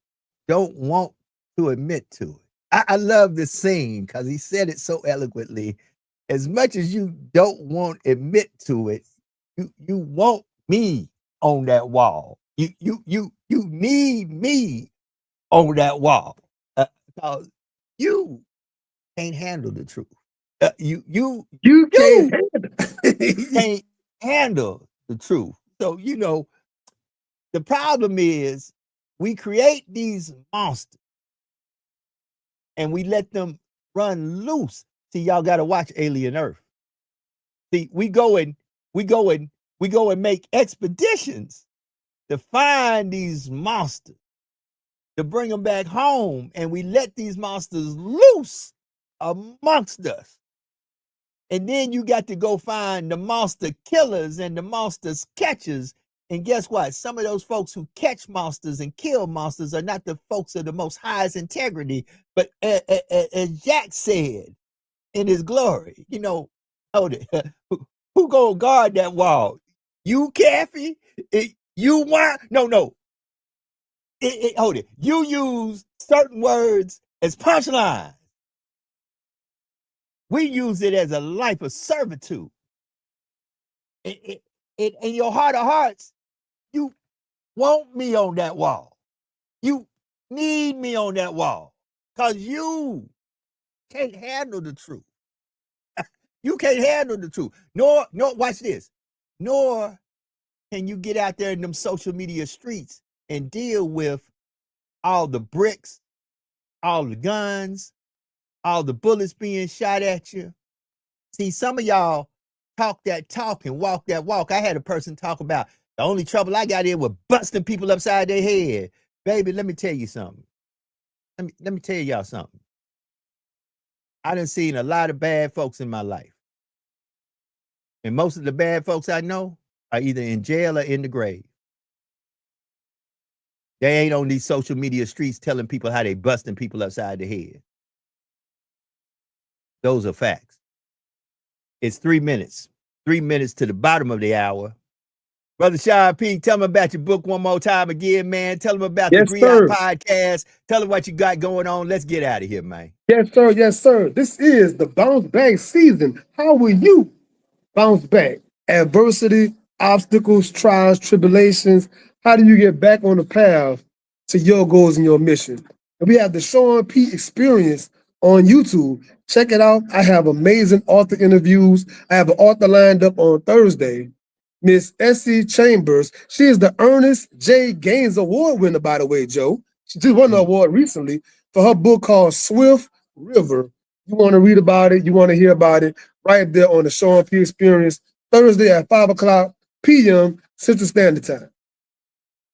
don't want to admit to it. I love this scene because he said it so eloquently. As much as you don't want to admit to it, you want me on that wall. You need me on that wall. Because you can't handle the truth. You can't handle the truth. So, the problem is we create these monsters and we let them run loose. See, y'all got to watch Alien Earth. See, we go and make expeditions to find these monsters, to bring them back home, and we let these monsters loose amongst us. And then you got to go find the monster killers and the monsters catchers. And guess what? Some of those folks who catch monsters and kill monsters are not the folks of the most highest integrity. But as Jack said in his glory, hold it. Who gonna guard that wall? You, Kathy? You want? No. Hold it. You use certain words as punchlines. We use it as a life of servitude. In your heart of hearts, you want me on that wall. You need me on that wall because you can't handle the truth. You can't handle the truth. Nor, watch this. Nor can you get out there in them social media streets and deal with all the bricks, all the guns, all the bullets being shot at you. See, some of y'all talk that talk and walk that walk. I had a person talk about the only trouble I got in was busting people upside their head. Baby, let me tell you something. Let me tell y'all something. I done seen a lot of bad folks in my life. And most of the bad folks I know are either in jail or in the grave. They ain't on these social media streets telling people how they busting people upside the head. Those are facts. It's 3 minutes. 3 minutes to the bottom of the hour. Brother Sean P., tell them about your book one more time again, man. Tell them about the Griot Podcast. Tell them what you got going on. Let's get out of here, man. Yes, sir. Yes, sir. This is the bounce back season. How will you bounce back? adversity, obstacles, trials, tribulations. How do you get back on the path to your goals and your mission? And we have the Sean P Experience on YouTube. Check it out. I have amazing author interviews. I have an author lined up on Thursday, Miss Essie Chambers. She is the Ernest J. Gaines Award winner, by the way, Joe. She just won the award recently for her book called Swift River. You want to read about it, you want to hear about it, right there on the Sean P Experience, Thursday at 5 o'clock p.m. Central Standard Time.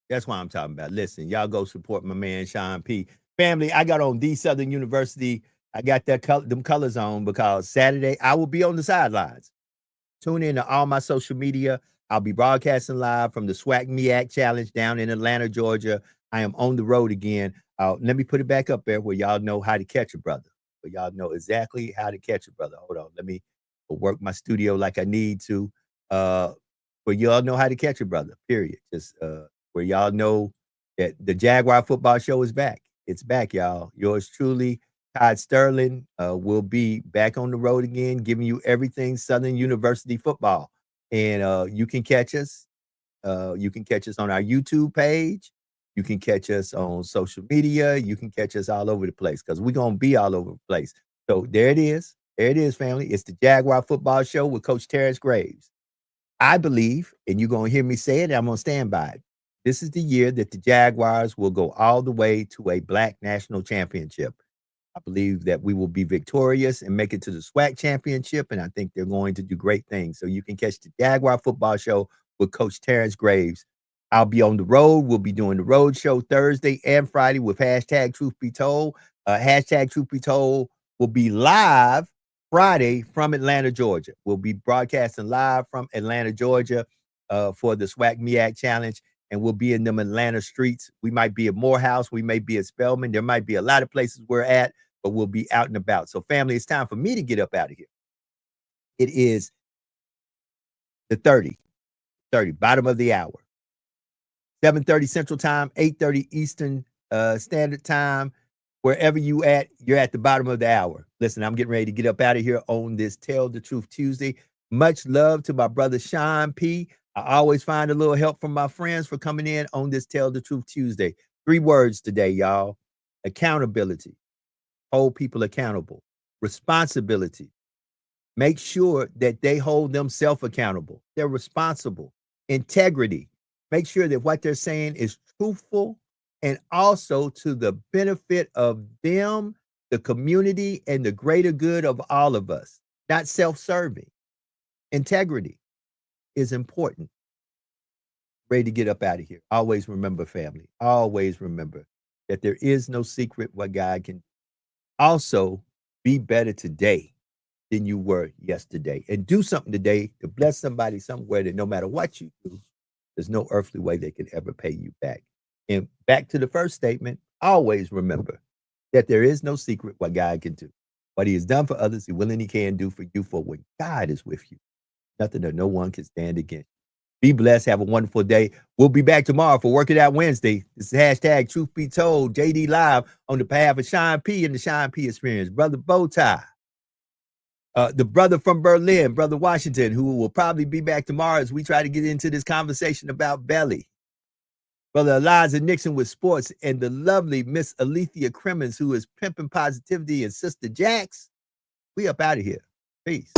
That's what I'm talking about. Listen, y'all go support my man Sean P. Family, I got on the Southern University. I got them colors on because Saturday I will be on the sidelines. Tune in to all my social media. I'll be broadcasting live from the SWAC MEAC Challenge down in Atlanta, Georgia. I am on the road again. Let me put it back up there where y'all know how to catch a brother. Where y'all know exactly how to catch a brother. Hold on. Let me work my studio like I need to. Where y'all know how to catch a brother, period. Just where y'all know that the Jaguar Football Show is back. It's back, y'all. Yours truly, Todd Sterling, will be back on the road again, giving you everything Southern University football. And you can catch us. You can catch us on our YouTube page. You can catch us on social media. You can catch us all over the place because we're going to be all over the place. So there it is. There it is, family. It's the Jaguar Football Show with Coach Terrence Graves. I believe, and you're going to hear me say it, and I'm going to stand by it. This is the year that the Jaguars will go all the way to a Black national championship. I believe that we will be victorious and make it to the SWAC championship, and I think they're going to do great things. So you can catch the Jaguar Football Show with Coach Terrence Graves. I'll be on the road. We'll be doing the road show Thursday and Friday with hashtag Truth Be Told. Hashtag Truth Be Told will be live Friday from Atlanta, Georgia. We'll be broadcasting live from Atlanta, Georgia for the SWAC MEAC Challenge. And we'll be in them Atlanta streets. We might be at Morehouse. We may be at Spelman. There might be a lot of places we're at, but we'll be out and about. So, family, it's time for me to get up out of here. It is the 30, bottom of the hour. 7:30 Central Time, 8:30 Eastern Standard Time. Wherever you at, you're at the bottom of the hour. Listen, I'm getting ready to get up out of here on this Tell the Truth Tuesday. Much love to my brother Sean P. I always find a little help from my friends for coming in on this Tell the Truth Tuesday. 3 words today, y'all. Accountability. Hold people accountable. Responsibility. Make sure that they hold themselves accountable. They're responsible. Integrity. Make sure that what they're saying is truthful and also to the benefit of them, the community, and the greater good of all of us. Not self-serving. Integrity is important. Ready to get up out of here. Always remember, family, always remember that there is no secret what God can. Also, be better today than you were yesterday. And do something today to bless somebody somewhere that no matter what you do, there's no earthly way they can ever pay you back. And back to the first statement, always remember that there is no secret what God can do. What he has done for others, he will and he can do for you. For when God is with you, nothing or no one can stand against. Be blessed. Have a wonderful day. We'll be back tomorrow for Work It Out Wednesday. This is hashtag Truth Be Told, JD Live on the behalf of Sean P and the Sean P Experience. Brother Bowtie, the brother from Berlin, Brother Washington, who will probably be back tomorrow as we try to get into this conversation about belly. Brother Eliza Nixon with sports, and the lovely Miss Alethea Crimmins, who is pimping positivity, and Sister Jax. We up out of here. Peace.